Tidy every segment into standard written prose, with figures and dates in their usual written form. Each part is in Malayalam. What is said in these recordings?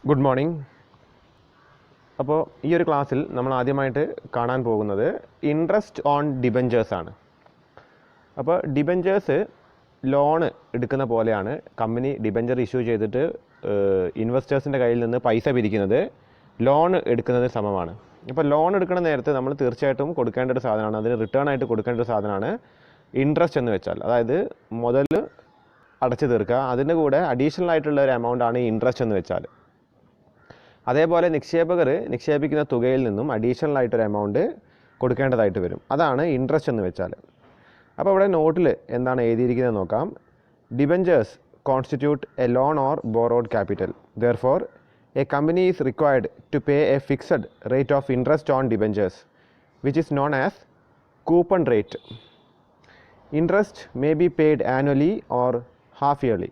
Good morning. അപ്പോൾ ഈ ഒരു ക്ലാസ്സിൽ നമ്മൾ ആദ്യമായിട്ട് കാണാൻ പോകുന്നത് ഇൻട്രസ്റ്റ് ഓൺ ഡിബഞ്ചേഴ്സാണ്. അപ്പോൾ ഡിബഞ്ചേഴ്സ് ലോണ് എടുക്കുന്ന പോലെയാണ്. കമ്പനി ഡിബഞ്ചർ ഇഷ്യൂ ചെയ്തിട്ട് ഇൻവെസ്റ്റേഴ്സിൻ്റെ കയ്യിൽ നിന്ന് പൈസ പിരിക്കുന്നത് ലോൺ എടുക്കുന്നത് സമമാണ്. അപ്പോൾ ലോൺ എടുക്കുന്ന നേരത്ത് നമ്മൾ തീർച്ചയായിട്ടും കൊടുക്കേണ്ട ഒരു സാധനമാണ്, അതിന് റിട്ടേൺ ആയിട്ട് കൊടുക്കേണ്ട ഒരു സാധനമാണ് ഇൻട്രസ്റ്റ് എന്ന് വെച്ചാൽ. അതായത് മുതൽ അടച്ചു തീർക്കുക, അതിൻ്റെ കൂടെ അഡീഷണൽ ആയിട്ടുള്ള ഒരു എമൗണ്ടാണ് ഈ ഇൻട്രസ്റ്റ് എന്ന് വെച്ചാൽ. അതേപോലെ നിക്ഷേപകർ നിക്ഷേപിക്കുന്ന തുകയിൽ നിന്നും അഡീഷണൽ ആയിട്ടൊരു എമൗണ്ട് കൊടുക്കേണ്ടതായിട്ട് വരും. അതാണ് ഇൻട്രസ്റ്റ് എന്ന് വെച്ചാൽ. അപ്പോൾ ഇവിടെ നോട്ടിൽ എന്താണ് എഴുതിയിരിക്കുന്നത് നോക്കാം. Debentures constitute a loan or borrowed capital. Therefore a company is required to pay a fixed rate of interest on debentures which is known as coupon rate. Interest may be paid annually or half yearly.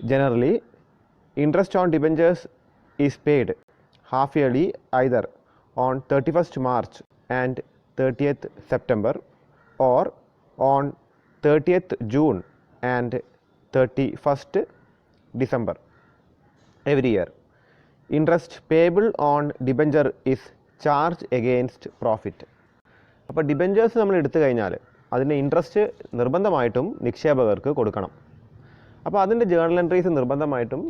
Generally, interest on debentures is paid half yearly either on 31st March and 30th September or on 30th June and 31st December every year. Interest payable on debenture is charged against profit. അപ്പോൾ ഡിബഞ്ചേഴ്സ് നമ്മൾ എടുത്തു കഴിഞ്ഞാൽ അതിൻ്റെ ഇൻട്രസ്റ്റ് നിർബന്ധമായിട്ടും നിക്ഷേപകർക്ക് കൊടുക്കണം. അപ്പോൾ അതിൻ്റെ ജേർണൽ എൻട്രീസ് നിർബന്ധമായിട്ടും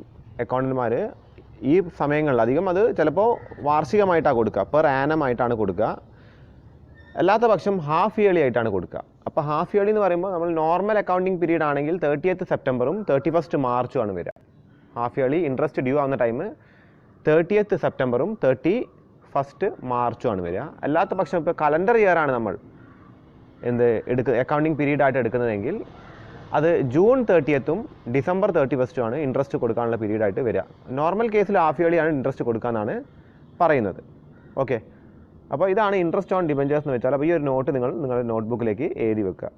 അക്കൗണ്ടന്റുമാർ ഈ സമയങ്ങളിൽ അധികം അത് ചിലപ്പോൾ വാർഷികമായിട്ടാണ് കൊടുക്കുക, പെർ ആനം ആയിട്ടാണ് കൊടുക്കുക, അല്ലാത്ത പക്ഷം ഹാഫ് ഇയർലി ആയിട്ടാണ് കൊടുക്കുക. അപ്പോൾ ഹാഫ് ഇയർലി എന്ന് പറയുമ്പോൾ നമ്മൾ നോർമൽ അക്കൗണ്ടിങ് പീരീഡ് ആണെങ്കിൽ 30th സെപ്റ്റംബറും 31st മാർച്ചും ആണ് വരിക. ഹാഫ് ഇയർലി ഇൻട്രസ്റ്റ് ഡ്യൂ ആവുന്ന ടൈം 30th സെപ്റ്റംബറും 31st മാർച്ചും ആണ് വരിക. അല്ലാത്ത പക്ഷം ഇപ്പോൾ കലണ്ടർ ഇയർ ആണ് നമ്മൾ അക്കൗണ്ടിങ് പീരീഡ് ആയിട്ട് എടുക്കുന്നതെങ്കിൽ അത് ജൂൺ 30th ഡിസംബർ 31st ആണ് ഇൻട്രസ്റ്റ് കൊടുക്കാനുള്ള പീരീഡായിട്ട് വരിക. നോർമൽ കേസിൽ ഹാഫ് ഇയർലി ആണ് ഇൻട്രസ്റ്റ് കൊടുക്കാമെന്നാണ് പറയുന്നത്. ഓക്കെ, അപ്പോൾ ഇതാണ് ഇൻട്രസ്റ്റ് ഓൺ ഡിബഞ്ചേഴ്സ് എന്ന് വെച്ചാൽ. അപ്പോൾ ഈ ഒരു നോട്ട് നിങ്ങളുടെ നോട്ട്ബുക്കിലേക്ക് എഴുതി വെക്കുക.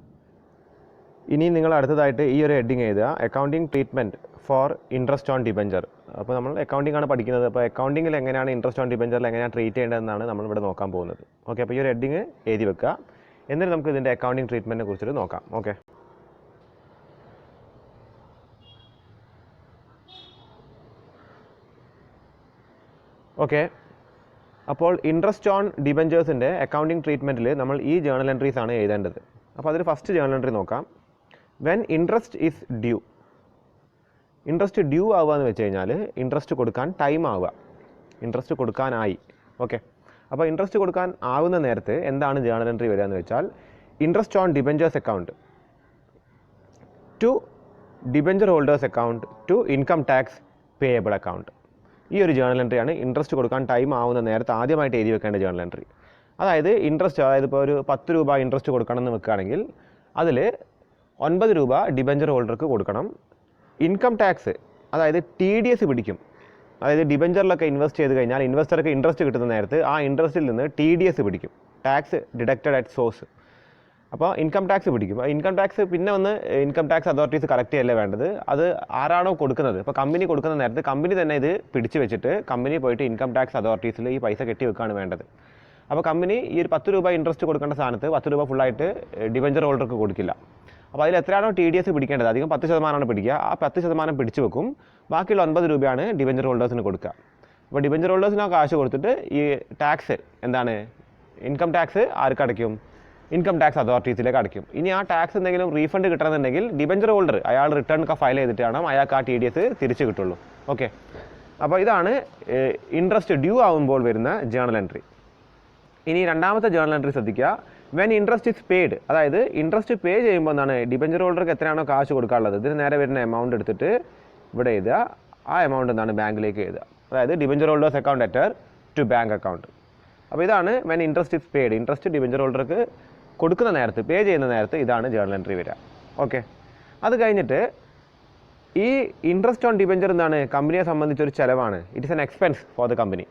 ഇനി നിങ്ങൾ അടുത്തതായിട്ട് ഈ ഒരു ഹെഡിങ് എഴുതുക, accounting treatment four interest on debenture. അപ്പോൾ നമ്മൾ അക്കൗണ്ടിങ് ആണ് പഠിക്കുന്നത്. അപ്പോൾ അക്കൗണ്ടിങ്ങിൽ എങ്ങനെയാണ് ഇൻട്രസ്റ്റ് ഓൺ ഡിബഞ്ചറിൽ എങ്ങനെയാണ് ട്രീറ്റ് ചെയ്യേണ്ടതെന്നാണ് നമ്മളിവിടെ നോക്കാൻ പോകുന്നത്. ഓക്കെ, അപ്പോൾ ഈ ഒരു ഹെഡിങ് എഴുതി വെക്കുക. എന്നിട്ട് നമുക്ക് ഇതിൻ്റെ അക്കൗണ്ടിങ് ട്രീറ്റ്മെൻറ്റിനെ കുറിച്ചിട്ട് നോക്കാം. ഓക്കെ, അപ്പോൾ ഇൻട്രസ്റ്റ് ഓൺ ഡിബഞ്ചേഴ്സിൻ്റെ അക്കൗണ്ടിങ് ട്രീറ്റ്മെൻറ്റിൽ നമ്മൾ ഈ ജേർണൽ എൻട്രീസ് ആണ് എഴുതേണ്ടത്. അപ്പോൾ അതിൽ ഫസ്റ്റ് ജേർണൽ എൻട്രി നോക്കാം. When interest is due. Interest due ആവുക എന്ന് വെച്ച് കഴിഞ്ഞാൽ ഇൻട്രസ്റ്റ് കൊടുക്കാൻ ടൈം ആവുക, ഇൻട്രസ്റ്റ് കൊടുക്കാനായി. ഓക്കെ, അപ്പോൾ ഇൻട്രസ്റ്റ് കൊടുക്കാൻ ആവുന്ന നേരത്ത് എന്താണ് ജേർണൽ എൻട്രി വരിക എന്ന് വെച്ചാൽ, interest on debentures account to debenture holders account to income tax payable account. ഈ ഒരു ജേർണൽ എൻട്രിയാണ് ഇൻട്രസ്റ്റ് കൊടുക്കാൻ ടൈം ആവുന്ന നേരത്ത് ആദ്യമായിട്ട് എഴുതി വെക്കേണ്ട ജേർണൽ എൻട്രി. അതായത് ഇൻട്രസ്റ്റ്, അതായത് ഇപ്പോൾ ഒരു 10 രൂപ ഇൻട്രസ്റ്റ് കൊടുക്കണം എന്ന് വെക്കുകയാണെങ്കിൽ അതിൽ 9 രൂപ ഡിബഞ്ചർ ഹോൾഡർക്ക് കൊടുക്കണം. ഇൻകം ടാക്സ്, അതായത് TDS പിടിക്കും. അതായത് ഡിബഞ്ചറിലൊക്കെ ഇൻവെസ്റ്റ് ചെയ്ത് കഴിഞ്ഞാൽ ഇൻവെസ്റ്റർക്ക് ഇൻട്രസ്റ്റ് കിട്ടുന്ന നേരത്ത് ആ ഇൻട്രസ്റ്റിൽ നിന്ന് TDS പിടിക്കും, ടാക്സ് ഡിഡക്റ്റഡ് അറ്റ് സോഴ്സ്. അപ്പോൾ ഇൻകം ടാക്സ് പിടിക്കും. ഇൻകം ടാക്സ് പിന്നെ ഒന്ന് ഇൻകം ടാക്സ് അതോറിറ്റീസ് കറക്റ്റ് ചെയ്യല്ലേ വേണ്ടത്, അത് ആരാണോ കൊടുക്കുന്നത്. ഇപ്പോൾ കമ്പനി കൊടുക്കുന്ന നേരത്ത് കമ്പനി തന്നെ ഇത് പിടിച്ച് വെച്ചിട്ട് കമ്പനി പോയിട്ട് ഇൻകം ടാക്സ് അതോറിറ്റീസിൽ ഈ പൈസ കെട്ടി വെക്കുകയാണ് വേണ്ടത്. അപ്പോൾ കമ്പനി ഈ ഒരു 10 രൂപ ഇൻട്രസ്റ്റ് കൊടുക്കേണ്ട സ്ഥാനത്ത് 10 രൂപ ഫുള്ളായിട്ട് ഡിബഞ്ചർ ഹോൾഡർക്ക് കൊടുക്കില്ല. അപ്പോൾ അതിൽ എത്രയാണോ TDS പിടിക്കേണ്ടത്, അധികം 10% പിടിക്കുക, ആ 10% പിടിച്ചു വെക്കും. ബാക്കിയുള്ള 9 രൂപയാണ് ഡിബഞ്ചർ ഹോൾഡേഴ്സിന് കൊടുക്കുക. അപ്പോൾ ഡിബഞ്ചർ ഹോൾഡേഴ്സിന് ആ കാശ് കൊടുത്തിട്ട് ഈ ടാക്സ് എന്താണ്, ഇൻകം ടാക്സ് ആർക്ക് അടയ്ക്കും, ഇൻകം ടാക്സ് അതോറിറ്റീസിലേക്ക് അടയ്ക്കും. ഇനി ആ ടാക്സ് എന്തെങ്കിലും റീഫണ്ട് കിട്ടണമെന്നുണ്ടെങ്കിൽ ഡിബഞ്ചർ ഹോൾഡർ അയാൾ റിട്ടേൺ ഒക്കെ ഫയൽ ചെയ്തിട്ട് വേണം അയാൾക്ക് ആ TDS തിരിച്ച് കിട്ടുള്ളൂ. ഓക്കെ, അപ്പോൾ ഇതാണ് ഇൻട്രസ്റ്റ് ഡ്യൂ ആവുമ്പോൾ വരുന്ന ജേർണൽ എൻട്രി. ഇനി രണ്ടാമത്തെ ജേർണൽ എൻട്രി ശ്രദ്ധിക്കുക. വെൻ ഇൻട്രസ്റ്റ് ഇസ് പെയ്ഡ്, അതായത് ഇൻട്രസ്റ്റ് പേ ചെയ്യുമ്പോൾ എന്താണ്, ഡിബഞ്ചർ ഹോൾഡർക്ക് എത്രയാണോ കാശ് കൊടുക്കാനുള്ളത് ഇതിന് നേരെ വരുന്ന എമൗണ്ട് എടുത്തിട്ട് ഇവിടെ എഴുതുക. ആ എമൗണ്ട് എന്താണ്, ബാങ്കിലേക്ക് എഴുതുക. അതായത് debenture holders account debtor to bank account. അപ്പോൾ ഇതാണ് when interest is paid. Interest debenture ഹോൾഡർക്ക് കൊടുക്കുന്ന നേരത്ത്, പേ ചെയ്യുന്ന നേരത്ത് ഇതാണ് ജേർണൽ എൻട്രി വരിക. ഓക്കെ, അത് കഴിഞ്ഞിട്ട് ഈ ഇൻട്രസ്റ്റ് ഓൺ ഡിബഞ്ചർ എന്താണ്, കമ്പനിയെ സംബന്ധിച്ചൊരു ചിലവാണ്. It is an expense for the company.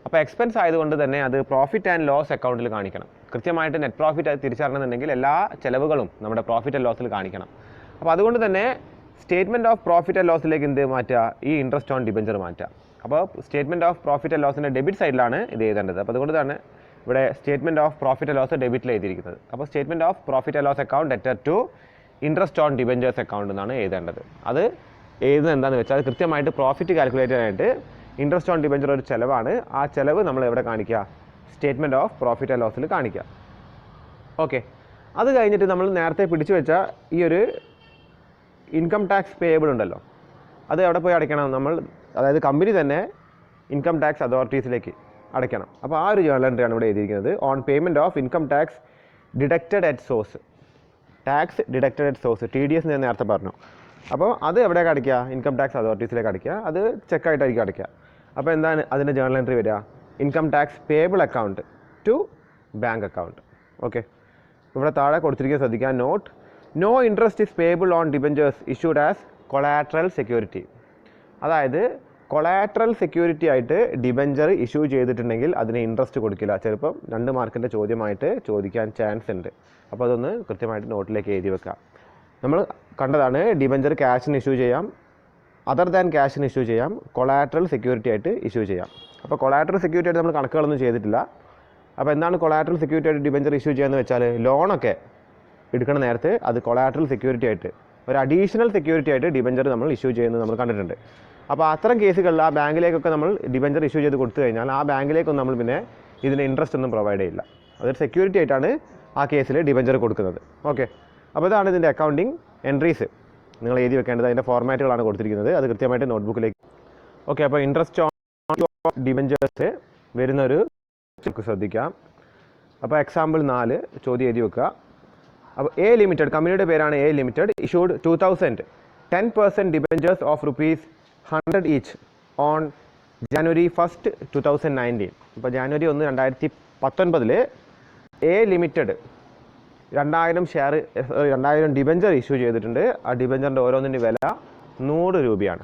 അപ്പോൾ എക്സ്പെൻസ് ആയതുകൊണ്ട് തന്നെ അത് പ്രോഫിറ്റ് ആൻഡ് ലോസ് അക്കൗണ്ടിൽ കാണിക്കണം. കൃത്യമായിട്ട് നെറ്റ് പ്രോഫിറ്റ് അത് തിരിച്ചറിയണമെന്നുണ്ടെങ്കിൽ എല്ലാ ചിലവുകളും നമ്മുടെ പ്രോഫിറ്റ് ആൻഡ് ലോസിൽ കാണിക്കണം. അപ്പോൾ അതുകൊണ്ട് തന്നെ സ്റ്റേറ്റ്മെൻറ്റ് ഓഫ് പ്രോഫിറ്റ് ആൻഡ് ലോസിലേക്ക് എന്ത് മാറ്റുക, ഈ ഇൻട്രസ്റ്റ് ഓൺ ഡിബഞ്ചർ മാറ്റുക. അപ്പോൾ സ്റ്റേറ്റ്മെൻറ്റ് ഓഫ് പ്രോഫിറ്റ് ആൻഡ് ലോസിൻ്റെ ഡെബിറ്റ് സൈഡിലാണ് ഇത് എഴുതേണ്ടത്. അപ്പോൾ അതുകൊണ്ട് തന്നെ ഇവിടെ statement of profit and loss ഡെബിറ്റിൽ എഴുതിയിരിക്കുന്നത്. അപ്പോൾ statement of profit and loss account debtor to interest on debentures account എന്നാണ് എഴുതേണ്ടത്. അത് എഴുതുന്നത് എന്താണെന്ന് വെച്ചാൽ കൃത്യമായിട്ട് പ്രോഫിറ്റ് കാൽക്കുലേറ്റ് ചെയ്യാനായിട്ട് ഇൻട്രസ്റ്റ് ഓൺ ഡിബഞ്ചർ ഒരു ചിലവാണ്. ആ ചിലവ് നമ്മൾ എവിടെ കാണിക്കുക? സ്റ്റേറ്റ്മെൻറ്റ് ഓഫ് പ്രോഫിറ്റ് ആൻഡ് ലോസിൽ കാണിക്കുക. ഓക്കെ, അത് കഴിഞ്ഞിട്ട് നമ്മൾ നേരത്തെ പിടിച്ചു വെച്ച ഈ ഒരു ഇൻകം ടാക്സ് പേയബിൾ ഉണ്ടല്ലോ, അത് എവിടെ പോയി അടയ്ക്കണം? നമ്മൾ അതായത് കമ്പനി തന്നെ ഇൻകം ടാക്സ് അതോറിറ്റീസിലേക്ക് അടയ്ക്കണം. അപ്പോൾ ആ ഒരു ജേർണൽ എൻട്രിയാണ് ഇവിടെ എഴുതിയിരിക്കുന്നത്. On payment of income tax deducted at source. Tax deducted at source, TDS ഞാൻ നേരത്തെ പറഞ്ഞു. അപ്പോൾ അത് എവിടെയൊക്കെ അടയ്ക്കുക? ഇൻകം ടാക്സ് അതോറിറ്റീസിലേക്ക് അടയ്ക്കുക. അത് ചെക്കായിട്ടായിരിക്കും അടയ്ക്കുക. അപ്പോൾ എന്താണ് അതിൻ്റെ ജേർണൽ എൻട്രി വരിക? Income tax payable account to bank account. Okay, ഇവിടെ താഴെ കൊടുത്തിരിക്കുക ശ്രദ്ധിക്കുക. Note: no interest is payable on debentures issued as collateral security. അതായത് കൊളാട്രൽ സെക്യൂരിറ്റി ആയിട്ട് ഡിബഞ്ചർ ഇഷ്യൂ ചെയ്തിട്ടുണ്ടെങ്കിൽ അതിന് ഇൻട്രസ്റ്റ് കൊടുക്കില്ല. ചിലപ്പം 2 മാർക്കിൻ്റെ ചോദ്യമായിട്ട് ചോദിക്കാൻ ചാൻസ് ഉണ്ട്. അപ്പോൾ അതൊന്ന് കൃത്യമായിട്ട് നോട്ടിലേക്ക് എഴുതി വെക്കുക. നമ്മൾ കണ്ടതാണ് ഡിബഞ്ചർ ക്യാഷിന് ഇഷ്യൂ ചെയ്യാം, അതർ ദാൻ ക്യാഷിന് ഇഷ്യൂ ചെയ്യാം, കൊളാട്രൽ സെക്യൂരിറ്റി ആയിട്ട് ഇഷ്യൂ ചെയ്യാം. അപ്പോൾ കൊളാട്രൽ സെക്യൂരിറ്റി ആയിട്ട് നമ്മൾ കണക്കുകളൊന്നും ചെയ്തിട്ടില്ല. അപ്പോൾ എന്താണ് കൊളാട്രൽ സെക്യൂരിറ്റി ആയിട്ട് ഡിബഞ്ചർ ഇഷ്യൂ ചെയ്യാന്ന് വെച്ചാൽ, ലോണൊക്കെ എടുക്കണ നേരത്തെ അത് കൊളാട്രൽ സെക്യൂരിറ്റി ആയിട്ട് ഒരു അഡീഷണൽ സെക്യൂരിറ്റി ആയിട്ട് ഡിബഞ്ചർ നമ്മൾ ഇഷ്യൂ ചെയ്യുന്നത് നമ്മൾ കണ്ടിട്ടുണ്ട്. അപ്പോൾ അത്തരം കേസുകളിൽ ആ ബാങ്കിലേക്കൊക്കെ നമ്മൾ ഡിബഞ്ചർ ഇഷ്യൂ ചെയ്ത് കൊടുത്തു കഴിഞ്ഞാൽ ആ ബാങ്കിലേക്കൊന്നും നമ്മൾ പിന്നെ ഇതിന് ഇൻട്രസ്റ്റ് ഒന്നും പ്രൊവൈഡ് ചെയ്യില്ല. അതൊരു സെക്യൂരിറ്റി ആയിട്ടാണ് ആ കേസിൽ ഡിബഞ്ചർ കൊടുക്കുന്നത്. ഓക്കെ, അപ്പോൾ ഇതാണ് ഇതിൻ്റെ അക്കൗണ്ടിങ് എൻട്രീസ് നിങ്ങൾ എഴുതി വെക്കേണ്ടത്. അതിൻ്റെ ഫോർമാറ്റുകളാണ് കൊടുത്തിരിക്കുന്നത്. അത് കൃത്യമായിട്ട് നോട്ട്ബുക്കിലേക്ക്. ഓക്കെ, അപ്പോൾ ഇൻട്രസ്റ്റ് ഓൺ ഡിബഞ്ചേഴ്സ് വരുന്നൊരു ശ്രദ്ധിക്കാം. അപ്പോൾ എക്സാമ്പിൾ 4 ചോദ്യം എഴുതി വെക്കുക. അപ്പോൾ A ലിമിറ്റഡ്, കമ്പനിയുടെ പേരാണ് A limited, issued 2000 10% debentures of ₹100 each on January 1, 2019. ഇപ്പോൾ January 1, 2019 A limited 2000 debenture issue ചെയ്തിട്ടുണ്ട്. ആ ഡിബഞ്ചറിൻ്റെ ഓരോന്നിൻ്റെ വില 100 രൂപയാണ്.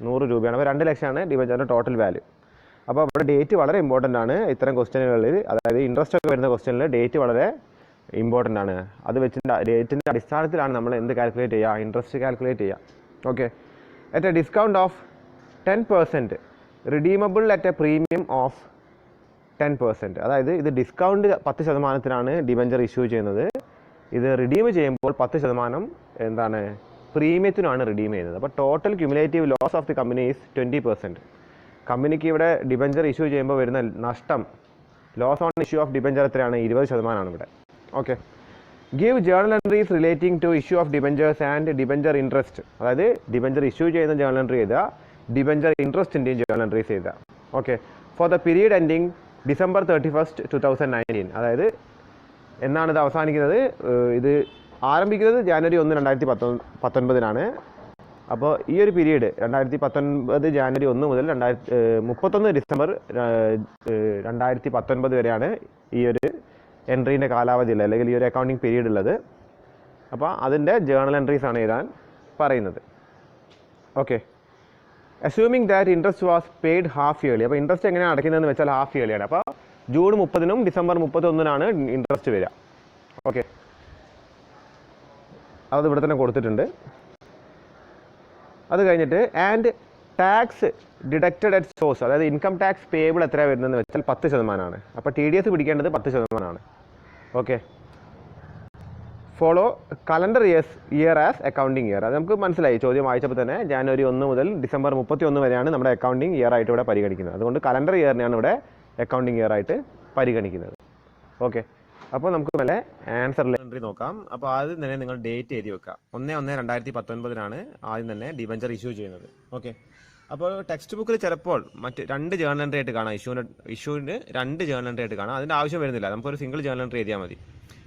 100 രൂപയാണ്. അപ്പോൾ 2 ലക്ഷമാണ് ഡിബഞ്ചറിൻ്റെ ടോട്ടൽ വാല്യൂ. അപ്പോൾ അവിടെ ഡേറ്റ് വളരെ ഇമ്പോർട്ടൻ്റ് ആണ് ഇത്തരം ക്വസ്റ്റ്യനുകളിൽ. അതായത് ഇൻട്രസ്റ്റ് ഒക്കെ വരുന്ന ക്വസ്റ്റ്യനിൽ ഡേറ്റ് വളരെ ഇമ്പോർട്ടൻ്റ് ആണ്. അത് വെച്ചിട്ട് ഡേറ്റിൻ്റെ അടിസ്ഥാനത്തിലാണ് നമ്മൾ എന്ത് കാൽക്കുലേറ്റ് ചെയ്യുക? ഇൻട്രസ്റ്റ് കാൽക്കുലേറ്റ് ചെയ്യുക. Okay, at A discount of 10%, redeemable at A premium of 10%. അതായത് ഇത് ഡിസ്കൗണ്ട് 10%-ത്തിനാണ് ഡിബഞ്ചർ ഇഷ്യൂ ചെയ്യുന്നത്. ഇത് റിഡീം ചെയ്യുമ്പോൾ 10% എന്താണ്? പ്രീമിയത്തിനാണ് റിഡീം ചെയ്യുന്നത്. അപ്പോൾ total cumulative loss of the company is 20%. കമ്പനിക്ക് ഇവിടെ ഡിബഞ്ചർ ഇഷ്യൂ ചെയ്യുമ്പോൾ വരുന്ന നഷ്ടം, loss on issue of debenture എത്രയാണ്? 20% ഇവിടെ. Okay, give journal entries relating to issue of debentures and debenture interest. അതായത് ഡിബഞ്ചർ ഇഷ്യൂ ചെയ്യുന്ന ജേർണൽ എൻട്രി ചെയ്താൽ ഡിബഞ്ചർ ഇൻട്രസ്റ്റിൻ്റെയും ജേർണൽ എൻട്രീസ് ചെയ്താൽ. Okay, for the period ending December 31, 2019. അതായത് എന്നാണ് ഇത് അവസാനിക്കുന്നത്? ഇത് ആരംഭിക്കുന്നത് January 1, 2019. അപ്പോൾ ഈ ഒരു പീരീഡ് 2019 January 1 മുതൽ 31 December 2019 വരെയാണ് ഈ ഒരു എൻട്രീൻ്റെ കാലാവധി ഉള്ളത്, അല്ലെങ്കിൽ ഈ ഒരു അക്കൗണ്ടിങ് പീരീഡ് ഉള്ളത്. അപ്പോൾ അതിൻ്റെ ജേർണൽ എൻട്രീസ് ആണ് എഴുതാൻ പറയുന്നത്. Okay, assuming that interest was paid half yearly. അപ്പോൾ ഇൻട്രസ്റ്റ് എങ്ങനെയാണ് അടയ്ക്കുന്നതെന്ന് വെച്ചാൽ ഹാഫ് ഇയർലിയാണ്. അപ്പോൾ June 30-നും December 31-നാണ് ഇൻട്രസ്റ്റ് വരിക. ഓക്കെ, അത് ഇവിടെ തന്നെ കൊടുത്തിട്ടുണ്ട്. അത് കഴിഞ്ഞിട്ട് and tax deducted at source, അതായത് ഇൻകം ടാക്സ് പേയബിൾ എത്രയാണ് വരുന്നതെന്ന് വെച്ചാൽ 10%. അപ്പോൾ TDS പിടിക്കേണ്ടത് 10%. Okay, follow calendar year as accounting year. അത് നമുക്ക് മനസ്സിലായി ചോദ്യം വായിച്ചപ്പോൾ തന്നെ. January 1 മുതൽ December 31 വരെയാണ് നമ്മുടെ അക്കൗണ്ടിങ് ഇയർ ആയിട്ട് ഇവിടെ പരിഗണിക്കുന്നത്. അതുകൊണ്ട് കലണ്ടർ ഇയറിനെയാണ് ഇവിടെ അക്കൗണ്ടിങ് ഇയർ ആയിട്ട് പരിഗണിക്കുന്നത്. ഓക്കെ, അപ്പോൾ നമുക്ക് നല്ല ആൻസറിൽ എൻട്രി നോക്കാം. അപ്പോൾ ആദ്യം തന്നെ നിങ്ങൾ ഡേറ്റ് എഴുതി വെക്കുക. 1/1/2019 ആദ്യം തന്നെ ഡിബഞ്ചർ ഇഷ്യൂ ചെയ്യുന്നത്. ഓക്കെ, അപ്പോൾ ടെക്സ്റ്റ് ബുക്കിൽ ചിലപ്പോൾ മറ്റ് 2 ജേർണൽ എൻട്രി ആയിട്ട് കാണാം. ഇഷ്യൂവിന് 2 ജേർണൽ എൻട്രി ആയിട്ട് കാണാം. അതിൻ്റെ ആവശ്യം വരുന്നില്ല. നമുക്കൊരു സിംഗിൾ ജേർണൽ എൻട്രി എഴുതിയാൽ മതി.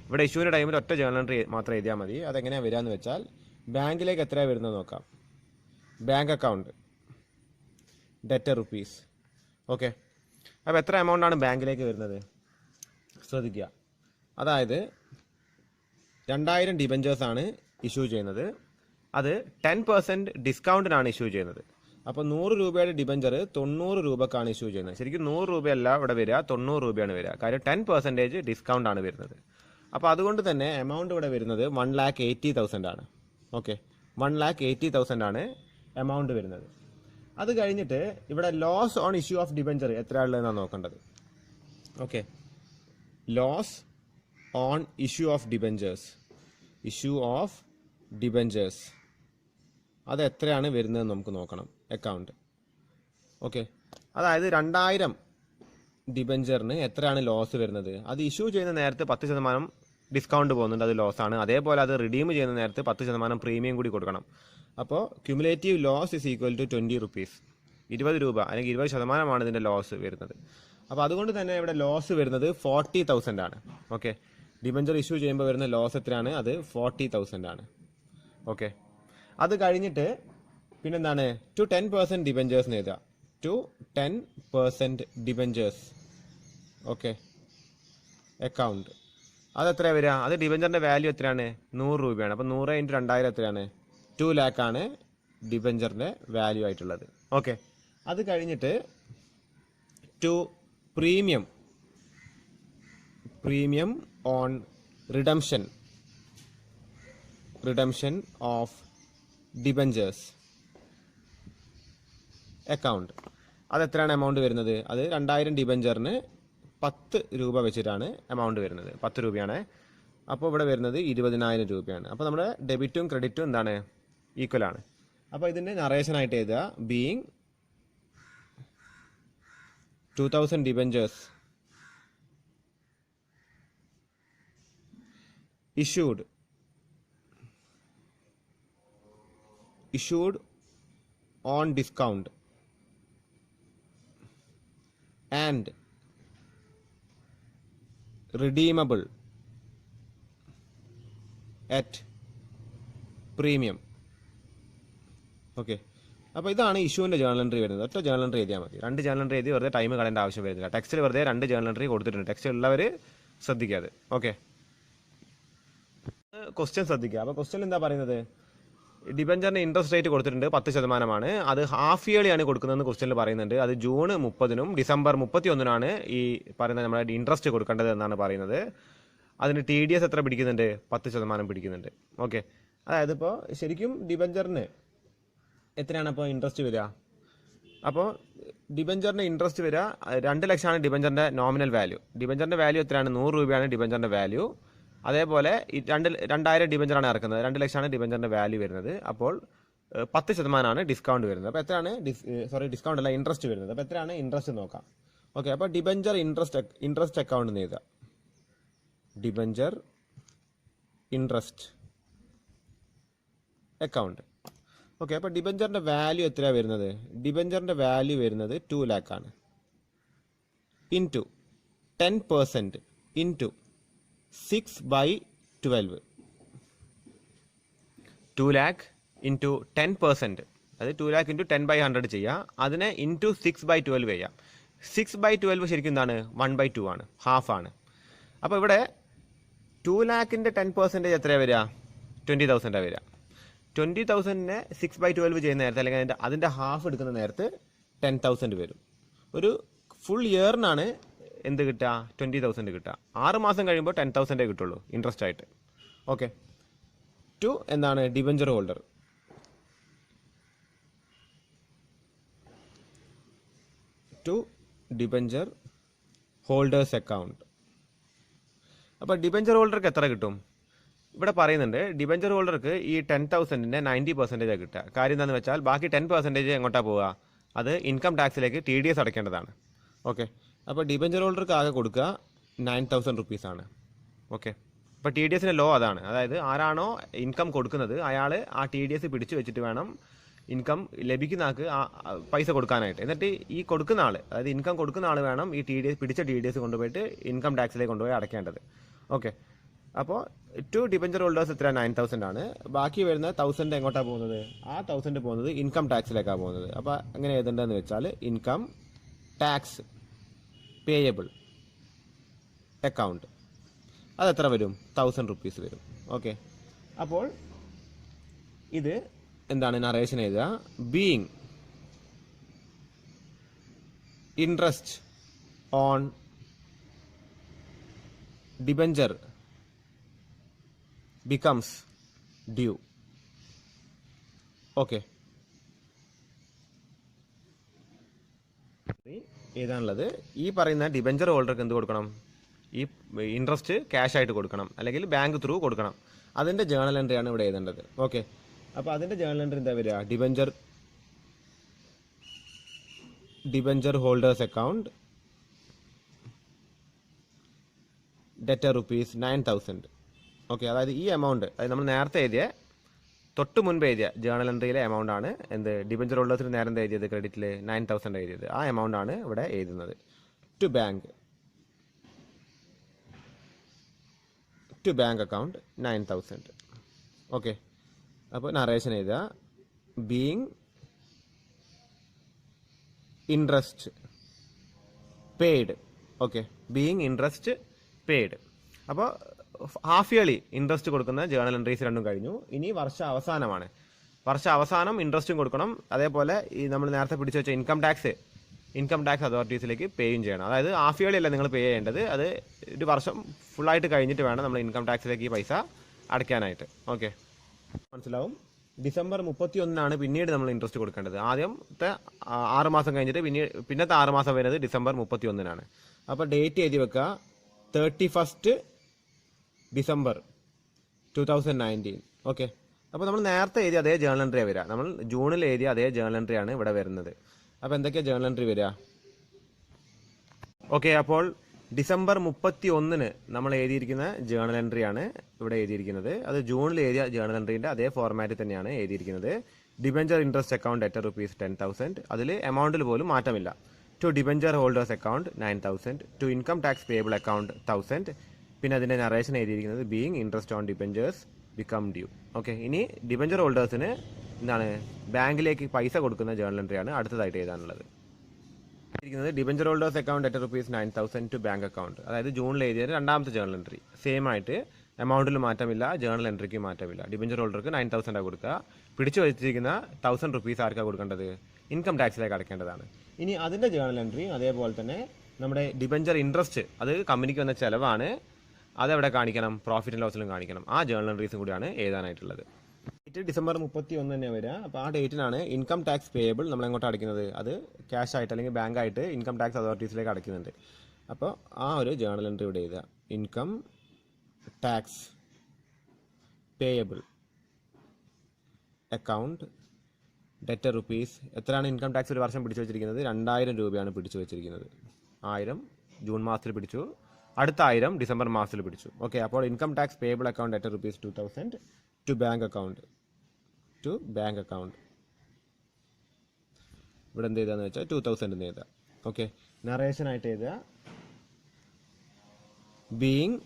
ഇവിടെ ഇഷ്യൂവിൻ്റെ ടൈമിൽ ഒറ്റ ജേർണൽ എൻട്രി മാത്രം എഴുതിയാൽ മതി. അതെങ്ങനെയാണ് വരിക എന്ന് വെച്ചാൽ, ബാങ്കിലേക്ക് എത്രയാണ് വരുന്നത് നോക്കാം. Bank account debtor rupees. Okay, അപ്പോൾ എത്ര എമൗണ്ടാണ് ബാങ്കിലേക്ക് വരുന്നത് ശ്രദ്ധിക്കുക. അതായത് 2000 ഡിബഞ്ചേഴ്സാണ് ഇഷ്യൂ ചെയ്യുന്നത്. അത് 10% ഡിസ്കൗണ്ടിനാണ് ഇഷ്യൂ ചെയ്യുന്നത്. അപ്പോൾ 100 രൂപയുടെ ഡിബഞ്ചർ 90 രൂപക്കാണ് ഇഷ്യൂ ചെയ്യുന്നത്. ശരിക്കും 100 രൂപയല്ല ഇവിടെ വരിക, 90 രൂപയാണ് വരിക. കാര്യം 10% ഡിസ്കൗണ്ട് ആണ് വരുന്നത്. അപ്പോൾ അതുകൊണ്ട് തന്നെ എമൗണ്ട് ഇവിടെ വരുന്നത് 1,80,000 ആണ്. ഓക്കെ, 1,80,000 ആണ് എമൗണ്ട് വരുന്നത്. അത് കഴിഞ്ഞിട്ട് ഇവിടെ loss on issue of debenture എത്രയാണുള്ളതെന്നാണ് നോക്കേണ്ടത്. Okay, loss on issue of debentures അത് എത്രയാണ് വരുന്നതെന്ന് നമുക്ക് നോക്കണം. അക്കൗണ്ട്. ഓക്കെ, അതായത് 2000 ഡിബഞ്ചറിന് എത്രയാണ് ലോസ് വരുന്നത്? അത് ഇഷ്യൂ ചെയ്യുന്ന നേരത്ത് 10% ഡിസ്കൗണ്ട് പോകുന്നുണ്ട്, അത് ലോസാണ്. അതേപോലെ അത് റിഡീം ചെയ്യുന്ന നേരത്ത് 10% പ്രീമിയം കൂടി കൊടുക്കണം. അപ്പോൾ cumulative loss is equal to 20 rupees. 20 രൂപ അല്ലെങ്കിൽ 20% ഇതിൻ്റെ ലോസ് വരുന്നത്. അപ്പോൾ അതുകൊണ്ട് തന്നെ ഇവിടെ ലോസ് വരുന്നത് 40,000 ആണ്. ഓക്കെ, ഡിബഞ്ചർ ഇഷ്യൂ ചെയ്യുമ്പോൾ വരുന്ന ലോസ് എത്രയാണ്? അത് 40,000 ആണ്. ഓക്കെ, അത് കഴിഞ്ഞിട്ട് പിന്നെന്താണ്? ടു 10% ഡിബഞ്ചേഴ്സ് എഴുതുക. To 10% debentures. ഓക്കെ, അക്കൗണ്ട് അതെത്രയാണ് വരിക? അത് ഡിബഞ്ചറിൻ്റെ വാല്യൂ എത്രയാണ്? 100 രൂപയാണ്. അപ്പോൾ 100 × 2000 എത്രയാണ്? 2 lakh ആണ് ഡിബഞ്ചറിൻ്റെ വാല്യൂ ആയിട്ടുള്ളത്. ഓക്കെ, അത് കഴിഞ്ഞിട്ട് to premium on redemption of debentures account. അതെത്രയാണ് എമൗണ്ട് വരുന്നത്? അത് 2000 ഡിബഞ്ചറിന് 10 രൂപ വെച്ചിട്ടാണ് എമൗണ്ട് വരുന്നത്. 10 രൂപയാണ്. അപ്പോൾ ഇവിടെ വരുന്നത് 20,000 രൂപയാണ്. അപ്പോൾ നമ്മുടെ ഡെബിറ്റും ക്രെഡിറ്റും എന്താണ്? ഈക്വൽ ആണ്. അപ്പോൾ ഇതിൻ്റെ നറേഷനായിട്ട് എഴുതുക, being 2000 debentures issued on discount and redeemable at premium. Okay, അപ്പോൾ ഇതാണ് ഇഷ്യൂവിൻ്റെ ജേർണൽ എൻട്രി വരുന്നത്. ഒറ്റ ജേർണൽ എൻട്രി എഴുതിയാൽ മതി. 2 ജേർണൽ എൻട്രി എഴുതി വെറുതെ ടൈം കളയേണ്ട ആവശ്യം വരുന്നില്ല. ടെക്സ്റ്റിൽ വെറുതെ 2 ജേർണൽ എൻട്രി കൊടുത്തിട്ടുണ്ട്. ടെക്സ്റ്റ് ഉള്ളവർ ശ്രദ്ധിക്കാതെ. ഓക്കെ, ക്വസ്റ്റ്യൻ ശ്രദ്ധിക്കുക. അപ്പോൾ ക്വസ്റ്റ്യൻ എന്താ പറയുന്നത്? ഡിബഞ്ചറിന് ഇൻട്രസ്റ്റ് റേറ്റ് കൊടുത്തിട്ടുണ്ട് 10%. അത് ഹാഫ് ഇയർലി ആണ് കൊടുക്കുന്നതെന്ന് ക്വസ്റ്റ്യനിൽ പറയുന്നുണ്ട്. അത് ജൂൺ 30-നും ഡിസംബർ 31-നാണ് ഈ പറയുന്ന നമ്മുടെ ഇൻട്രസ്റ്റ് കൊടുക്കേണ്ടത് എന്നാണ് പറയുന്നത്. അതിന് TDS എത്ര പിടിക്കുന്നുണ്ട്? 10% പിടിക്കുന്നുണ്ട്. ഓക്കെ, അതായത് ഇപ്പോൾ ശരിക്കും ഡിബഞ്ചറിന് എത്രയാണ് അപ്പോൾ ഇൻട്രസ്റ്റ് വരിക? അപ്പോൾ ഡിബഞ്ചറിൻ്റെ ഇൻട്രസ്റ്റ് വരിക 2 ലക്ഷമാണ് ഡിബഞ്ചറിൻ്റെ നോമിനൽ വാല്യൂ. ഡിബഞ്ചറിൻ്റെ വാല്യൂ എത്രയാണ്? 100 രൂപയാണ് ഡിബഞ്ചറിൻ്റെ വാല്യൂ. അതേപോലെ 2000 ഡിബഞ്ചറാണ് ഇറക്കുന്നത്. 2 ലക്ഷമാണ് ഡിബഞ്ചറിൻ്റെ വാല്യൂ വരുന്നത്. അപ്പോൾ 10% ഡിസ്കൗണ്ട് വരുന്നത്. അപ്പോൾ എത്രയാണ് ഡിസ്കൗണ്ട് അല്ല, ഇൻട്രസ്റ്റ് വരുന്നത്. അപ്പോൾ എത്രയാണ് ഇൻട്രസ്റ്റ് നോക്കാം. ഓക്കെ, അപ്പോൾ ഡിബഞ്ചർ ഇൻട്രസ്റ്റ് അക്കൗണ്ട് എന്ന് എഴുതുക. Debenture interest account. ഓക്കെ, അപ്പോൾ ഡിബഞ്ചറിൻ്റെ വാല്യൂ എത്രയാണ് വരുന്നത്? ഡിബഞ്ചറിൻ്റെ വാല്യൂ വരുന്നത് 2 lakh ആണ്. Into 10% into 6/12. 2 lakh ഇൻറ്റു 10%, അത് 2 lakh ഇൻറ്റു 10/100 ചെയ്യുക. അതിനെ ഇൻറ്റു 6/12 ചെയ്യാം. 6/12 ശരിക്കും എന്താണ്? 1/2 ആണ്, ഹാഫ് ആണ്. അപ്പോൾ ഇവിടെ 2 lakhൻ്റെ 10% എത്രയാണ് വരിക? 20,000 വരിക. 20,000-നെ 6/12 ചെയ്യുന്ന നേരത്തെ അല്ലെങ്കിൽ അതിൻ്റെ ഹാഫ് എടുക്കുന്ന നേരത്ത് 10,000 വരും. ഒരു ഫുൾ ഇയറിനാണ് എന്ത് കിട്ടുക? 20,000 കിട്ടുക. 6 മാസം കഴിയുമ്പോൾ 10,000 കിട്ടുള്ളൂ ഇൻട്രസ്റ്റ് ആയിട്ട്. ഓക്കെ, ടു എന്താണ്? Debenture holder. To debenture holders account. അപ്പോൾ ഡിബഞ്ചർ ഹോൾഡർക്ക് എത്ര കിട്ടും? ഇവിടെ പറയുന്നുണ്ട് ഡിബഞ്ചർ ഹോൾഡർക്ക് ഈ 10,000-ൻ്റെ 90% കിട്ടുക. കാര്യം എന്താണെന്ന് വെച്ചാൽ ബാക്കി 10% എങ്ങോട്ടാണ് പോവുക? അത് ഇൻകം ടാക്സിലേക്ക് TDS അടയ്ക്കേണ്ടതാണ്. ഓക്കെ, അപ്പോൾ ഡിബഞ്ചർ ഹോൾഡർക്ക് ആകെ കൊടുക്കുക 9,000 റുപ്പീസാണ്. ഓക്കെ, അപ്പോൾ TDSൻ്റെ ലോ അതാണ്. അതായത് ആരാണോ ഇൻകം കൊടുക്കുന്നത് അയാൾ ആ TDS പിടിച്ചു വെച്ചിട്ട് വേണം ഇൻകം ലഭിക്കുന്ന ആൾക്ക് പൈസ കൊടുക്കാനായിട്ട്. എന്നിട്ട് ഈ കൊടുക്കുന്ന ആൾ, അതായത് ഇൻകം കൊടുക്കുന്ന ആൾ വേണം ഈ പിടിച്ച TDS കൊണ്ടുപോയിട്ട് ഇൻകം ടാക്സിലേക്ക് കൊണ്ടുപോയി അടയ്ക്കേണ്ടത്. ഓക്കെ, അപ്പോൾ 2 ഡിബഞ്ചർ ഹോൾഡേഴ്സ് എത്ര? 9,000 ആണ്. ബാക്കി വരുന്ന 1,000 എങ്ങോട്ടാണ് പോകുന്നത്? ആ 1,000 പോകുന്നത് ഇൻകം ടാക്സിലേക്കാണ് പോകുന്നത്. അപ്പോൾ എങ്ങനെ എഴുതേണ്ടതെന്ന് വെച്ചാൽ ഇൻകം ടാക്സ് പേയബിൾ അക്കൗണ്ട്. അതെത്ര വരും? 1,000 റുപ്പീസ് വരും. ഓക്കെ, അപ്പോൾ ഇത് എന്താണ്? നറേഷൻ എഴുതുക. Being interest on debenture becomes due. Okay, ഏതാണുള്ളത്? ഈ പറയുന്ന ഡിബഞ്ചർ ഹോൾഡർക്ക് എന്ത് കൊടുക്കണം? ഈ ഇൻട്രസ്റ്റ് ക്യാഷ് ആയിട്ട് കൊടുക്കണം, അല്ലെങ്കിൽ ബാങ്ക് ത്രൂ കൊടുക്കണം. അതിൻ്റെ ജേർണൽ എൻട്രി ആണ് ഇവിടെ എഴുതേണ്ടത്. ഓക്കെ, അപ്പോൾ അതിൻ്റെ ജേർണൽ എൻട്രി എന്താ വരിക? Debenture holders account debtor rupees 9,000. Okay, അതായത് ഈ എമൗണ്ട്, അതായത് നമ്മൾ നേരത്തെ എഴുതിയ തൊട്ട് മുൻപ് എഴുതിയ ജേണൽ എൻട്രിയിലെ എമൗണ്ട് ആണ് എന്ത് ഡിബഞ്ചർ ഹോൾഡേഴ്സിന് നേരത്തെ എഴുതിയത് ക്രെഡിറ്റിൽ 9,000 എഴുതിയത്. ആ എമൗണ്ട് ആണ് ഇവിടെ എഴുതുന്നത്. To bank account 9,000. ഓക്കെ, അപ്പോൾ നറേഷൻ എഴുതുക. Being interest paid. Okay, being interest paid. അപ്പോൾ ഹാഫ് ഇയർലി ഇൻട്രസ്റ്റ് കൊടുക്കുന്ന ജേണൽ എൻട്രീസ് രണ്ടും കഴിഞ്ഞു. ഇനി വർഷ അവസാനമാണ്. വർഷ അവസാനം ഇൻട്രസ്റ്റും കൊടുക്കണം. അതേപോലെ ഈ നമ്മൾ നേരത്തെ പിടിച്ചു വെച്ച ഇൻകം ടാക്സ് അതോറിറ്റീസിലേക്ക് പേയും ചെയ്യണം. അതായത് ഹാഫ് ഇയർലി അല്ല നിങ്ങൾ പേ ചെയ്യേണ്ടത്, അത് ഒരു വർഷം ഫുള്ളായിട്ട് കഴിഞ്ഞിട്ട് വേണം നമ്മൾ ഇൻകം ടാക്സിലേക്ക് ഈ പൈസ അടയ്ക്കാനായിട്ട്. ഓക്കെ, മനസ്സിലാവും. ഡിസംബർ 31 പിന്നീട് നമ്മൾ ഇൻട്രസ്റ്റ് കൊടുക്കേണ്ടത്. ആദ്യത്തെ 6 മാസം കഴിഞ്ഞിട്ട് പിന്നത്തെ 6 മാസം വരുന്നത് ഡിസംബർ 31. അപ്പോൾ ഡേറ്റ് എഴുതി വെക്കുക 31st ഡിസംബർ 2019. ഓക്കെ, അപ്പോൾ നമ്മൾ നേരത്തെ എഴുതിയ അതേ ജേണൽ എൻട്രിയാണ് വരിക. നമ്മൾ ജൂണിൽ എഴുതിയ അതേ ജേണൽ എൻട്രിയാണ് ഇവിടെ വരുന്നത്. അപ്പോൾ എന്തൊക്കെയാണ് ജേണൽ എൻട്രി വരിക? ഓക്കെ, അപ്പോൾ ഡിസംബർ 31 നമ്മൾ എഴുതിയിരിക്കുന്ന ജേണൽ എൻട്രിയാണ് ഇവിടെ എഴുതിയിരിക്കുന്നത്. അത് ജൂണിൽ എഴുതിയ ജേണൽ എൻട്രീൻ്റെ അതേ ഫോർമാറ്റിൽ തന്നെയാണ് എഴുതിയിരിക്കുന്നത്. Debenture interest account debtor rupees 10,000. അതിൽ എമൗണ്ടിൽ പോലും മാറ്റമില്ല. To debenture holders account 9,000. To income tax payable account 1,000. പിന്നെ അതിൻ്റെ നറേഷൻ എഴുതിയിരിക്കുന്നത് being interest on debentures become due. Okay, ഇനി ഡിബഞ്ചർ ഹോൾഡേഴ്സിന് എന്താണ് ബാങ്കിലേക്ക് പൈസ കൊടുക്കുന്ന ജേണൽ എൻട്രിയാണ് അടുത്തതായിട്ട് എഴുതാനുള്ളത്. Debenture holders account debtor rupees 9,000 to bank account. അതായത് ജൂണിൽ എഴുതിയ രണ്ടാമത്തെ ജേണൽ എൻട്രി. സെയിം ആയിട്ട് എമൗണ്ടിൽ മാറ്റമില്ല, ജേണൽ എൻട്രിക്ക് മാറ്റമില്ല. ഡിബഞ്ചർ ഹോൾഡർക്ക് 9,000 കൊടുക്കുക. പിടിച്ചു വെച്ചിരിക്കുന്ന 1,000 റുപ്പീസ് ആർക്കാണ് കൊടുക്കേണ്ടത്? ഇൻകം ടാക്സിലേക്ക് അടയ്ക്കേണ്ടതാണ്. ഇനി അതിൻ്റെ ജേണൽ എൻട്രി അതേപോലെ തന്നെ നമ്മുടെ ഡിബഞ്ചർ ഇൻട്രസ്റ്റ്, അത് കമ്പനിക്ക് വന്ന ചിലവാണ്, അതെവിടെ കാണിക്കണം? പ്രോഫിറ്റ് ആൻഡ് ലോസിലും കാണിക്കണം. ആ ജേണൽ എൻട്രീസും കൂടിയാണ് എഴുതാനായിട്ടുള്ളത്. ഡേറ്റ് ഡിസംബർ 31 തന്നെ വരിക. അപ്പോൾ ആ ഡേറ്റിനാണ് ഇൻകം ടാക്സ് പേയബിൾ നമ്മൾ എങ്ങോട്ട് അടയ്ക്കുന്നത്? അത് ക്യാഷ് ആയിട്ട് അല്ലെങ്കിൽ ബാങ്കായിട്ട് ഇൻകം ടാക്സ് അതോറിറ്റീസിലേക്ക് അടയ്ക്കുന്നുണ്ട്. അപ്പോൾ ആ ഒരു ജേണൽ എൻട്രി ഇവിടെ എഴുതുക. Income tax payable account debtor rupees. എത്രയാണ് ഇൻകം ടാക്സ് ഒരു വർഷം പിടിച്ചു വെച്ചിരിക്കുന്നത്? 2,000 രൂപയാണ് പിടിച്ചു വെച്ചിരിക്കുന്നത്. 1000 ജൂൺ മാസത്തിൽ പിടിച്ചു, അടുത്ത 1000 ഡിസംബർ മാസത്തിൽ പിടിച്ചു. ഓക്കെ, അപ്പോൾ income tax payable account debtor rupees 2,000 to bank account. ഇവിടെ എന്ത് ചെയ്താന്ന് വെച്ചാൽ 2,000 എന്ന് എഴുതുക. ഓക്കെ, നറേഷനായിട്ട് എഴുതുക ബീയിങ്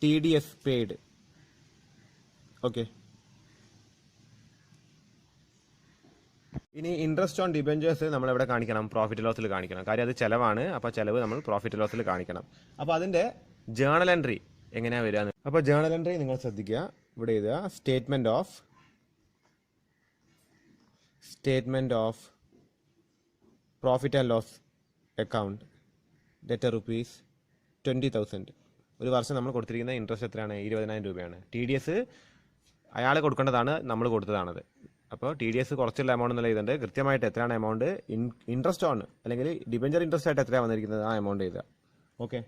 TDS പെയ്ഡ്. ഓക്കെ, ഇനി ഇൻട്രസ്റ്റ് ഓൺ ഡിബഞ്ചേഴ്സ് നമ്മൾ എവിടെ കാണിക്കണം? പ്രോഫിറ്റ് ലോസിൽ കാണിക്കണം. കാര്യം അത് ചിലവാണ്. അപ്പോൾ ചിലവ് നമ്മൾ പ്രോഫിറ്റ് ലോസിൽ കാണിക്കണം. അപ്പോൾ അതിൻ്റെ ജേണൽ എൻട്രി എങ്ങനെയാണ് വരിക? അപ്പോൾ ജേണൽ എൻട്രി നിങ്ങൾ ശ്രദ്ധിക്കുക. ഇവിടെ എഴുതുക statement of profit and loss account debtor rupees 20,000. ഒരു വർഷം നമ്മൾ കൊടുത്തിരിക്കുന്ന ഇൻട്രസ്റ്റ് എത്രയാണ്? 20,000 രൂപയാണ്. TDS അയാൾ കൊടുക്കേണ്ടതാണ്, നമ്മൾ കൊടുത്തതാണത്. അപ്പോൾ TDS കുറച്ചുള്ള എമൗണ്ട് എന്നുള്ള എഴുതുന്നുണ്ട്. കൃത്യമായിട്ട് എത്രയാണ് എമൗണ്ട് ഇൻട്രസ്റ്റ് ഓൺ അല്ലെങ്കിൽ ഡിബഞ്ചർ ഇൻട്രസ്റ്റ് ആയിട്ട് എത്രയാണ് വന്നിരിക്കുന്നത് ആ എമൗണ്ട് എഴുതുക. ഓക്കെ,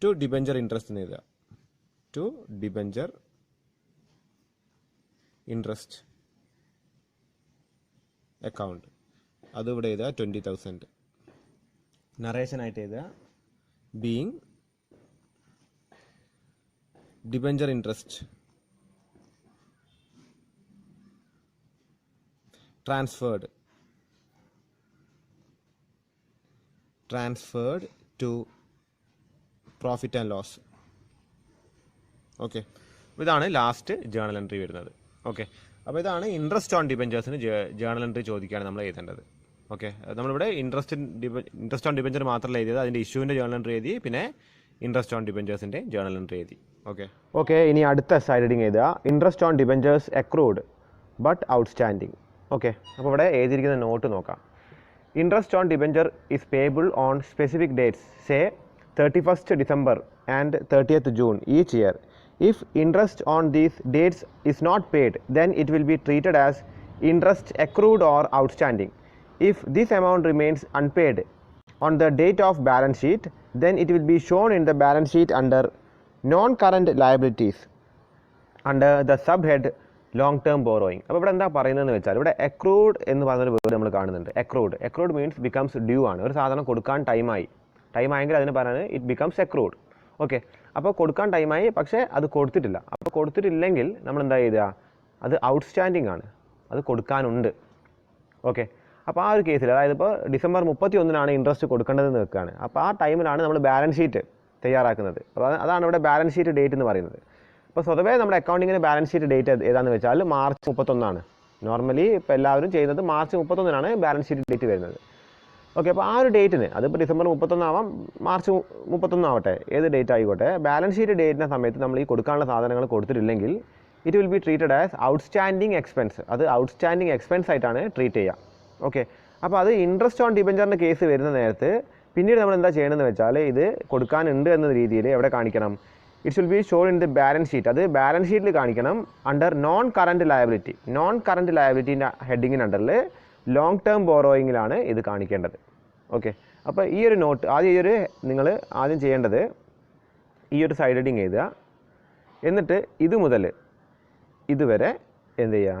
ടു ഡിബഞ്ചർ ഇൻട്രസ്റ്റ് എന്ന് എഴുതുക. ടു ഡിബഞ്ചർ ഇൻട്രസ്റ്റ് അക്കൗണ്ട് അത് ഇവിടെ എഴുതുക 20,000. നറേഷനായിട്ട് എഴുതുക being debenture interest transferred to profit and loss. Okay, ഇതാണ് ലാസ്റ്റ് ജേണൽ എൻട്രി വരുന്നത്. ഓക്കെ, അപ്പോൾ ഇതാണ് ഇൻട്രസ്റ്റ് ഓൺ ഡിബഞ്ചേഴ്സിന് ജേണൽ എൻട്രി ചോദിക്കുകയാണ് നമ്മൾ എഴുതേണ്ടത്. ഓക്കെ, നമ്മളിവിടെ ഇൻട്രസ്റ്റ് ഓൺ ഡിബഞ്ചർ മാത്രമല്ല എഴുതിയത്, അതിൻ്റെ ഇഷ്യൂവിൻ്റെ ജേണൽ എൻട്രി എഴുതി, പിന്നെ ഇൻട്രസ്റ്റ് ഓൺ ഡിബഞ്ചേഴ്സിൻ്റെ ജേണൽ എൻട്രി എഴുതി. ഓക്കെ, ഇനി അടുത്ത സൈഡ് ഹെഡിങ് എഴുതുക interest on debentures accrued but outstanding. Okay, അപ്പോൾ ഇവിടെ എഴുതിയിരിക്കുന്ന നോട്ട് നോക്കാം. Interest on debenture is payable on specific dates say 31st December and 30th June each year. If interest on these dates is not paid, then it will be treated as interest accrued or outstanding. If this amount remains unpaid on the date of balance sheet, then it will be shown in the balance sheet under non-current liabilities under the subhead long term borrowing. അപ്പോൾ ഇവിടെ എന്താ പറയുന്നതെന്ന് വെച്ചാൽ ഇവിടെ അക്രൂഡ് എന്ന് പറഞ്ഞൊരു വേർഡ് നമ്മൾ കാണുന്നുണ്ട്. അക്രൂഡ് മീൻസ് ബിക്കംസ് ഡ്യൂ ആണ്. ഒരു സാധനം കൊടുക്കാൻ ടൈമായെങ്കിൽ അതിന് പറയുന്നത് ഇറ്റ് ബിക്കംസ് അക്രൂഡ്. ഓക്കെ, അപ്പോൾ കൊടുക്കാൻ ടൈമായി പക്ഷേ അത് കൊടുത്തിട്ടില്ല. അപ്പോൾ കൊടുത്തിട്ടില്ലെങ്കിൽ നമ്മൾ എന്താ ചെയ്യുക, അത് ഔട്ട്സ്റ്റാൻഡിങ് ആണ്, അത് കൊടുക്കാനുണ്ട്. ഓക്കെ, അപ്പോൾ ആ ഒരു കേസിൽ അതായത് ഇപ്പോൾ ഡിസംബർ 31-നാണ് ഇൻട്രസ്റ്റ് കൊടുക്കേണ്ടതെന്ന് വെക്കുകയാണ്. അപ്പോൾ ആ ടൈമിലാണ് നമ്മൾ ബാലൻസ് ഷീറ്റ് തയ്യാറാക്കുന്നത്. അപ്പോൾ അതാണ് ഇവിടെ ബാലൻസ് ഷീറ്റ് ഡേറ്റ് എന്ന് പറയുന്നത്. അപ്പോൾ സ്വതവേ നമ്മുടെ അക്കൗണ്ടിങ്ങിന് ബാലൻസ് ഷീറ്റ് ഡേറ്റ് ഏതാണെന്ന് വെച്ചാൽ മാർച്ച് 31 നോർമലി ഇപ്പോൾ എല്ലാവരും ചെയ്യുന്നത് മാർച്ച് 31-നാണ് ബാലൻസ് ഷീറ്റ് ഡേറ്റ് വരുന്നത്. ഓക്കെ, അപ്പോൾ ആ ഒരു ഡേറ്റിന് അതിപ്പോൾ ഡിസംബർ 31 ആവാം, മാർച്ച് 31 ആവട്ടെ, ഏത് ഡേറ്റ് ആയിക്കോട്ടെ, ബാലൻസ് ഷീറ്റ് ഡേറ്റിൻ്റെ സമയത്ത് നമ്മൾ ഈ കൊടുക്കാനുള്ള സാധനങ്ങൾ കൊടുത്തിട്ടില്ലെങ്കിൽ it will be treated as outstanding expense. അത് ഔട്ട്സ്റ്റാൻഡിങ് എക്സ്പെൻസ് ആയിട്ടാണ് ട്രീറ്റ് ചെയ്യുക. ഓക്കെ, അപ്പോൾ അത് ഇൻട്രസ്റ്റ് ഓൺ ഡിബഞ്ചറിൻ്റെ കേസ് വരുന്ന നേരത്ത് പിന്നീട് നമ്മൾ എന്താ ചെയ്യണമെന്ന് വെച്ചാൽ ഇത് കൊടുക്കാനുണ്ട് എന്ന രീതിയിൽ എവിടെ കാണിക്കണം, it should be shown in the balance sheet. അത് ബാലൻസ് ഷീറ്റിൽ കാണിക്കണം അണ്ടർ നോൺ കറൻറ്റ് ലയബിലിറ്റീൻ്റെ ഹെഡിങ്ങിന് അണ്ടറിൽ ലോങ് ടേം ബോറോയിങ്ങിലാണ് ഇത് കാണിക്കേണ്ടത്. ഓക്കെ, അപ്പോൾ ഈ ഒരു നോട്ട് നിങ്ങൾ ആദ്യം ചെയ്യേണ്ടത് ഈ ഒരു സൈഡ് ഹെഡിങ് എഴുതുക. എന്നിട്ട് ഇത് മുതൽ ഇതുവരെ എന്ത് ചെയ്യുക,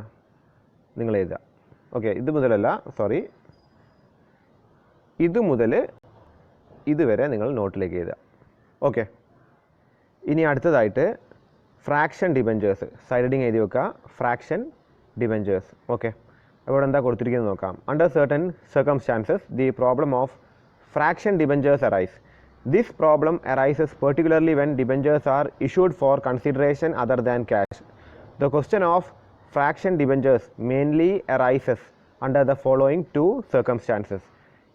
നിങ്ങൾ എഴുതുക. ഓക്കെ, ഇത് മുതൽ ഇതുവരെ നിങ്ങൾ നോട്ടിലേക്ക് എഴുതുക. ഓക്കെ, ഇനി അടുത്തതായിട്ട് ഫ്രാക്ഷൻ ഡിബഞ്ചേഴ്സ് സൈഡ് ഹെഡിങ് എഴുതി വെക്കുക, ഫ്രാക്ഷൻ ഡിബഞ്ചേഴ്സ്. ഓക്കെ, അപ്പോൾ എന്താ കൊടുത്തിരിക്കുന്നത് നോക്കാം. Under certain circumstances the problem of fraction debentures arise. This problem arises particularly when debentures are issued for consideration other than cash. The question of fraction debentures mainly arises under the following two circumstances: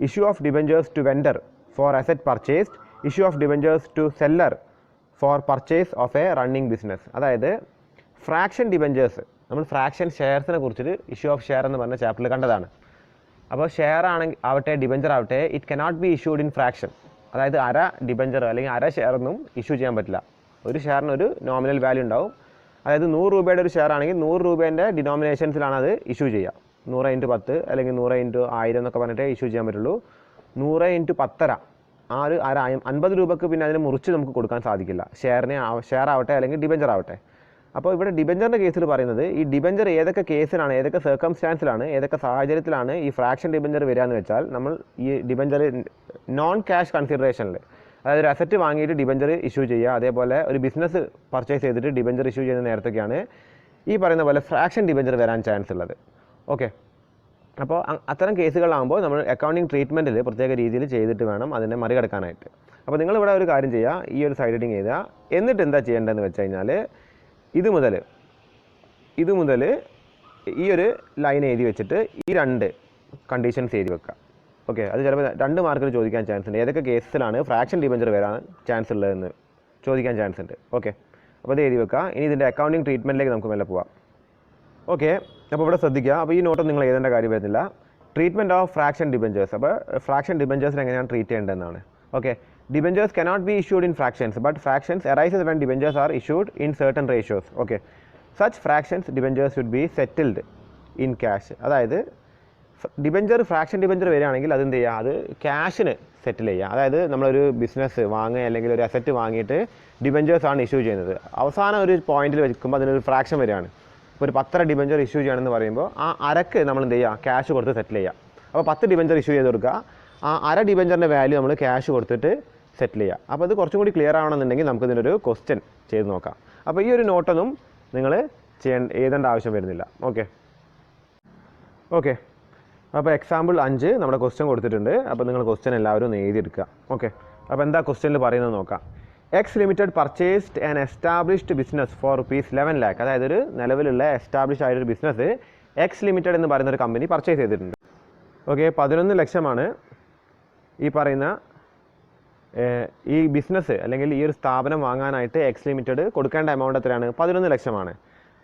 issue of debentures to vendor for asset purchased, issue of debentures to seller for purchase of a running business. അതായത് ഫ്രാക്ഷൻ ഡിബഞ്ചേഴ്സ് നമ്മൾ ഫ്രാക്ഷൻ ഷെയർസിനെ കുറിച്ചിട്ട് ഇഷ്യൂ ഓഫ് ഷെയർ എന്ന് പറഞ്ഞ ചാപ്റ്ററിൽ കണ്ടതാണ്. അപ്പോൾ ഷെയർ ആവട്ടെ ഡിബഞ്ചർ ആവട്ടെ it cannot be issued in fraction. അതായത് അര ഡിബഞ്ചർ അല്ലെങ്കിൽ അര ഷെയറൊന്നും ഇഷ്യൂ ചെയ്യാൻ പറ്റില്ല. ഒരു ഷെയറിന് ഒരു നോമിനൽ വാല്യൂ ഉണ്ടാവും. അതായത് 100 രൂപയുടെ ഒരു ഷെയർ ആണെങ്കിൽ 100 രൂപേൻ്റെ ഡിനോമിനേഷൻസിലാണ് അത് ഇഷ്യൂ ചെയ്യുക. 100 × 10 അല്ലെങ്കിൽ 100 × 1000 എന്നൊക്കെ പറഞ്ഞിട്ട് ഇഷ്യൂ ചെയ്യാൻ പറ്റുള്ളൂ. 100 × 10.5 ആ ഒരു 50 രൂപക്ക് പിന്നെ അതിന് മുറിച്ച് നമുക്ക് കൊടുക്കാൻ സാധിക്കില്ല, ഷെയർ ആവട്ടെ അല്ലെങ്കിൽ ഡിബഞ്ചർ ആവട്ടെ. അപ്പോൾ ഇവിടെ ഡിബഞ്ചറിൻ്റെ കേസിൽ പറയുന്നത് ഈ ഡിബഞ്ചർ ഏതൊക്കെ കേസിലാണ്, ഏതൊക്കെ സർക്കംസ്റ്റാൻസിലാണ്, ഏതൊക്കെ സാഹചര്യത്തിലാണ് ഈ ഫ്രാക്ഷൻ ഡിബഞ്ചർ വരിക എന്ന് വെച്ചാൽ നമ്മൾ ഈ ഡിബഞ്ചർ നോൺ ക്യാഷ് കൺസിഡറേഷനിൽ, അതായത് ഒരു അസറ്റ് വാങ്ങിയിട്ട് ഡിബഞ്ചർ ഇഷ്യൂ ചെയ്യുക, അതേപോലെ ഒരു ബിസിനസ് പർച്ചേസ് ചെയ്തിട്ട് ഡിബഞ്ചർ ഇഷ്യൂ ചെയ്യുന്ന നേരത്തൊക്കെയാണ് ഈ പറയുന്ന പോലെ ഫ്രാക്ഷൻ ഡിബഞ്ചർ വരാൻ ചാൻസ് ഉള്ളത്. ഓക്കെ, അപ്പോൾ അത്തരം കേസുകളാകുമ്പോൾ നമ്മൾ അക്കൗണ്ടിങ് ട്രീറ്റ്മെൻറ്റിൽ പ്രത്യേക രീതിയിൽ ചെയ്തിട്ട് വേണം അതിനെ മറികടക്കാനായിട്ട്. അപ്പോൾ നിങ്ങളിവിടെ ഒരു കാര്യം ചെയ്യുക, ഈ ഒരു സൈഡ് ഹെഡിങ് എഴുതുക. എന്നിട്ട് എന്താ ചെയ്യേണ്ടതെന്ന് വെച്ച് കഴിഞ്ഞാൽ ഇത് മുതൽ ഈ ഒരു ലൈൻ എഴുതി വെച്ചിട്ട് ഈ 2 കണ്ടീഷൻസ് എഴുതി വെക്കുക. ഓക്കെ, അത് ചിലപ്പോൾ 2 മാർക്കിന് ചോദിക്കാൻ ചാൻസ് ഉണ്ട്. ഏതൊക്കെ കേസിലാണ് ഫ്രാക്ഷൻ ഡിബഞ്ചർ വരാൻ ചാൻസ് ഉള്ളതെന്ന് ചോദിക്കാൻ ചാൻസ് ഉണ്ട്. ഓക്കെ, അപ്പോൾ അത് എഴുതി വെക്കുക. ഇനി ഇതിൻ്റെ അക്കൗണ്ടിങ് ട്രീറ്റ്മെൻറ്റിലേക്ക് നമുക്ക് മെല്ലെ പോവാം. ഓക്കെ, അപ്പോൾ ഇവിടെ ശ്രദ്ധിക്കുക. അപ്പോൾ ഈ നോട്ടൊന്നും നിങ്ങൾ എഴുതേണ്ട കാര്യം വരുന്നില്ല. Treatment of fraction debentures. അപ്പോൾ ഫ്രാക്ഷൻ ഡിബഞ്ചേഴ്സിന് എങ്ങനെയാണ് ട്രീറ്റ് ചെയ്യേണ്ടതെന്നാണ്. Okay, debentures cannot be issued in fractions, but fractions arises when debentures are issued in certain ratios. Okay, such fractions debentures should be settled in cash. അതായത് ഫ്രാക്ഷൻ ഡിബഞ്ചർ വരികയാണെങ്കിൽ അത് എന്ത് ചെയ്യുക, അത് ക്യാഷിന് സെറ്റിൽ ചെയ്യുക. അതായത് നമ്മളൊരു ബിസിനസ് വാങ്ങുക അല്ലെങ്കിൽ ഒരു അസറ്റ് വാങ്ങിയിട്ട് ഡിബഞ്ചേഴ്സ് ആണ് ഇഷ്യൂ ചെയ്യുന്നത്. അവസാനം ഒരു പോയിന്റിൽ വെക്കുമ്പോൾ അതിനൊരു ഫ്രാക്ഷൻ വരികയാണ്. ഇപ്പോൾ ഒരു 10 ഡിബഞ്ചർ ഇഷ്യൂ ചെയ്യണമെന്ന് പറയുമ്പോൾ ആ അരക്ക് നമ്മൾ എന്ത് ചെയ്യുക, ക്യാഷ് കൊടുത്ത് സെറ്റിൽ ചെയ്യുക. അപ്പോൾ 10 ഡിബഞ്ചർ ഇഷ്യൂ ചെയ്ത് കൊടുക്കുക, ആ അര ഡിബഞ്ചറിൻ്റെ വാല്യൂ നമ്മൾ ക്യാഷ് കൊടുത്തിട്ട് സെറ്റിൽ ചെയ്യുക. അപ്പോൾ ഇത് കുറച്ചും കൂടി ക്ലിയർ ആവണമെന്നുണ്ടെങ്കിൽ നമുക്ക് ഇതിനൊരു ക്വസ്റ്റ്യൻ ചെയ്ത് നോക്കാം. അപ്പോൾ ഈ ഒരു നോട്ടൊന്നും നിങ്ങൾ എഴുതേണ്ട ആവശ്യം വരുന്നില്ല. ഓക്കെ, അപ്പോൾ എക്സാമ്പിൾ 5 നമ്മുടെ ക്വസ്റ്റ്യൻ കൊടുത്തിട്ടുണ്ട്. അപ്പോൾ നിങ്ങൾ ക്വസ്റ്റ്യൻ എല്ലാവരും ഒന്ന് എഴുതിയെടുക്കുക. ഓക്കെ, അപ്പോൾ എന്താ ക്വസ്റ്റ്യനിൽ പറയുന്നത് നോക്കാം. X limited purchased an established business for ₹11 lakh. അതായത് ഒരു നിലവിലുള്ള എസ്റ്റാബ്ലിഷ് ആയൊരു ബിസിനസ് എക്സ് ലിമിറ്റഡ് എന്ന് പറയുന്ന ഒരു കമ്പനി പർച്ചേസ് ചെയ്തിട്ടുണ്ട്. ഓക്കെ, 11 ലക്ഷമാണ് ഈ പറയുന്ന ഈ ബിസിനസ് അല്ലെങ്കിൽ ഈ ഒരു സ്ഥാപനം വാങ്ങാനായിട്ട് എക്സ് ലിമിറ്റഡ് കൊടുക്കേണ്ട എമൗണ്ട് എത്രയാണ്, 11 ലക്ഷമാണ്.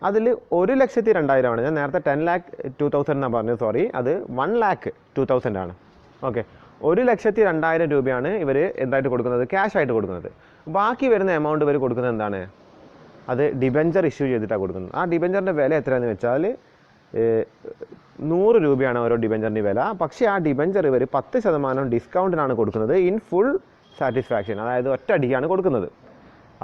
അതിൽ 1,02,000 ഞാൻ നേരത്തെ 10,02,000 എന്നാണ് പറഞ്ഞത്, സോറി, അത് 1,02,000 ആണ്. ഓക്കെ, 1,02,000 രൂപയാണ് ഇവർ എന്തായിട്ട് കൊടുക്കുന്നത്, ക്യാഷ് ആയിട്ട് കൊടുക്കുന്നത്. ബാക്കി വരുന്ന എമൗണ്ട് ഇവർ കൊടുക്കുന്നത് എന്താണ്, അത് ഡിബഞ്ചർ ഇഷ്യൂ ചെയ്തിട്ടാണ് കൊടുക്കുന്നത്. ആ ഡിബഞ്ചറിൻ്റെ വില എത്രയാണെന്ന് വെച്ചാൽ 100 രൂപയാണ് ഓരോ ഡിബഞ്ചറിൻ്റെ വില. പക്ഷേ ആ ഡിബഞ്ചർ ഇവർ 10% ഡിസ്കൗണ്ടിനാണ് കൊടുക്കുന്നത് ഇൻ ഫുൾ സാറ്റിസ്ഫാക്ഷൻ. അതായത് ഒറ്റ അടിക്കാണ് കൊടുക്കുന്നത്,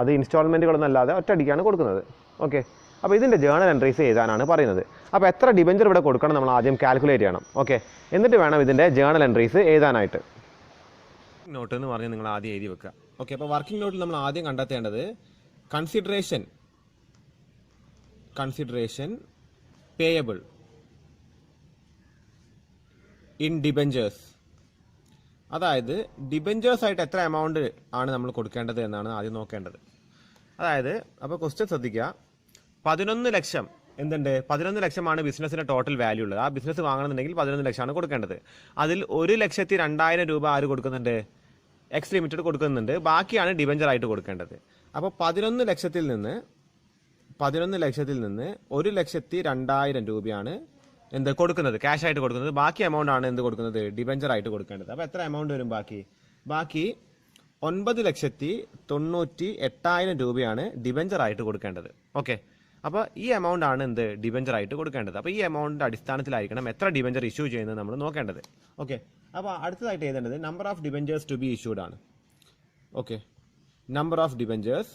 അത് ഇൻസ്റ്റാൾമെൻറ്റുകളൊന്നും അല്ലാതെ ഒറ്റ അടിക്കാണ് കൊടുക്കുന്നത്. ഓക്കെ, അപ്പോൾ ഇതിൻ്റെ ജേണൽ എൻട്രീസ് എഴുതാനാണ് പറയുന്നത്. അപ്പോൾ എത്ര ഡിബഞ്ചർ ഇവിടെ കൊടുക്കണം നമ്മൾ ആദ്യം കാൽക്കുലേറ്റ് ചെയ്യണം. ഓക്കെ, എന്നിട്ട് വേണം ഇതിൻ്റെ ജേണൽ എൻട്രീസ് എഴുതാനായിട്ട്. നോട്ട് എന്ന് പറഞ്ഞ് നിങ്ങൾ ആദ്യം എഴുതി വെക്കുക. ഓക്കെ, അപ്പോൾ വർക്കിംഗ് നോട്ടിൽ നമ്മൾ ആദ്യം കണ്ടെത്തേണ്ടത് കൺസിഡറേഷൻ പേയബിൾ ഇൻ ഡിബഞ്ചേഴ്സ്. അതായത് ഡിബഞ്ചേഴ്സ് ആയിട്ട് എത്ര എമൗണ്ട് ആണ് നമ്മൾ കൊടുക്കേണ്ടത് എന്നാണ് ആദ്യം നോക്കേണ്ടത്. അതായത് അപ്പോൾ ക്വസ്റ്റ്യൻ ശ്രദ്ധിക്കുക, 11 ലക്ഷം എന്തുണ്ട്, 11 ലക്ഷമാണ് ബിസിനസ്സിൻ്റെ ടോട്ടൽ വാല്യൂ ഉള്ളത്. ആ ബിസിനസ് വാങ്ങണമെന്നുണ്ടെങ്കിൽ 11 ലക്ഷമാണ് കൊടുക്കേണ്ടത്. അതിൽ 1,02,000 രൂപ ആര് കൊടുക്കുന്നുണ്ട്, എക്സ് ലിമിറ്റഡ് കൊടുക്കുന്നുണ്ട്. ബാക്കിയാണ് ഡിബഞ്ചർ ആയിട്ട് കൊടുക്കേണ്ടത്. അപ്പോൾ 11 ലക്ഷത്തിൽ നിന്ന് 1,02,000 രൂപയാണ് എന്ത് കൊടുക്കുന്നത്, ക്യാഷ് ആയിട്ട് കൊടുക്കുന്നത്. ബാക്കി എമൗണ്ട് ആണ് എന്ത് കൊടുക്കുന്നത്, ഡിബഞ്ചർ ആയിട്ട് കൊടുക്കേണ്ടത്. അപ്പോൾ എത്ര എമൗണ്ട് വരും, ബാക്കി 9,98,000 രൂപയാണ് ഡിബഞ്ചർ ആയിട്ട് കൊടുക്കേണ്ടത്. ഓക്കെ, അപ്പോൾ ഈ എമൗണ്ട് ആണ് എന്ത് ഡിബഞ്ചർ ആയിട്ട് കൊടുക്കേണ്ടത്. അപ്പോൾ ഈ എമൗണ്ടിൻ്റെ അടിസ്ഥാനത്തിലായിരിക്കണം എത്ര ഡിബഞ്ചർ ഇഷ്യൂ ചെയ്യുന്നത് നമ്മൾ നോക്കേണ്ടത്. ഓക്കെ, അപ്പോൾ അടുത്തതായിട്ട് എഴുതേണ്ടത് number of debentures to be issued ആണ്. Okay, number of debentures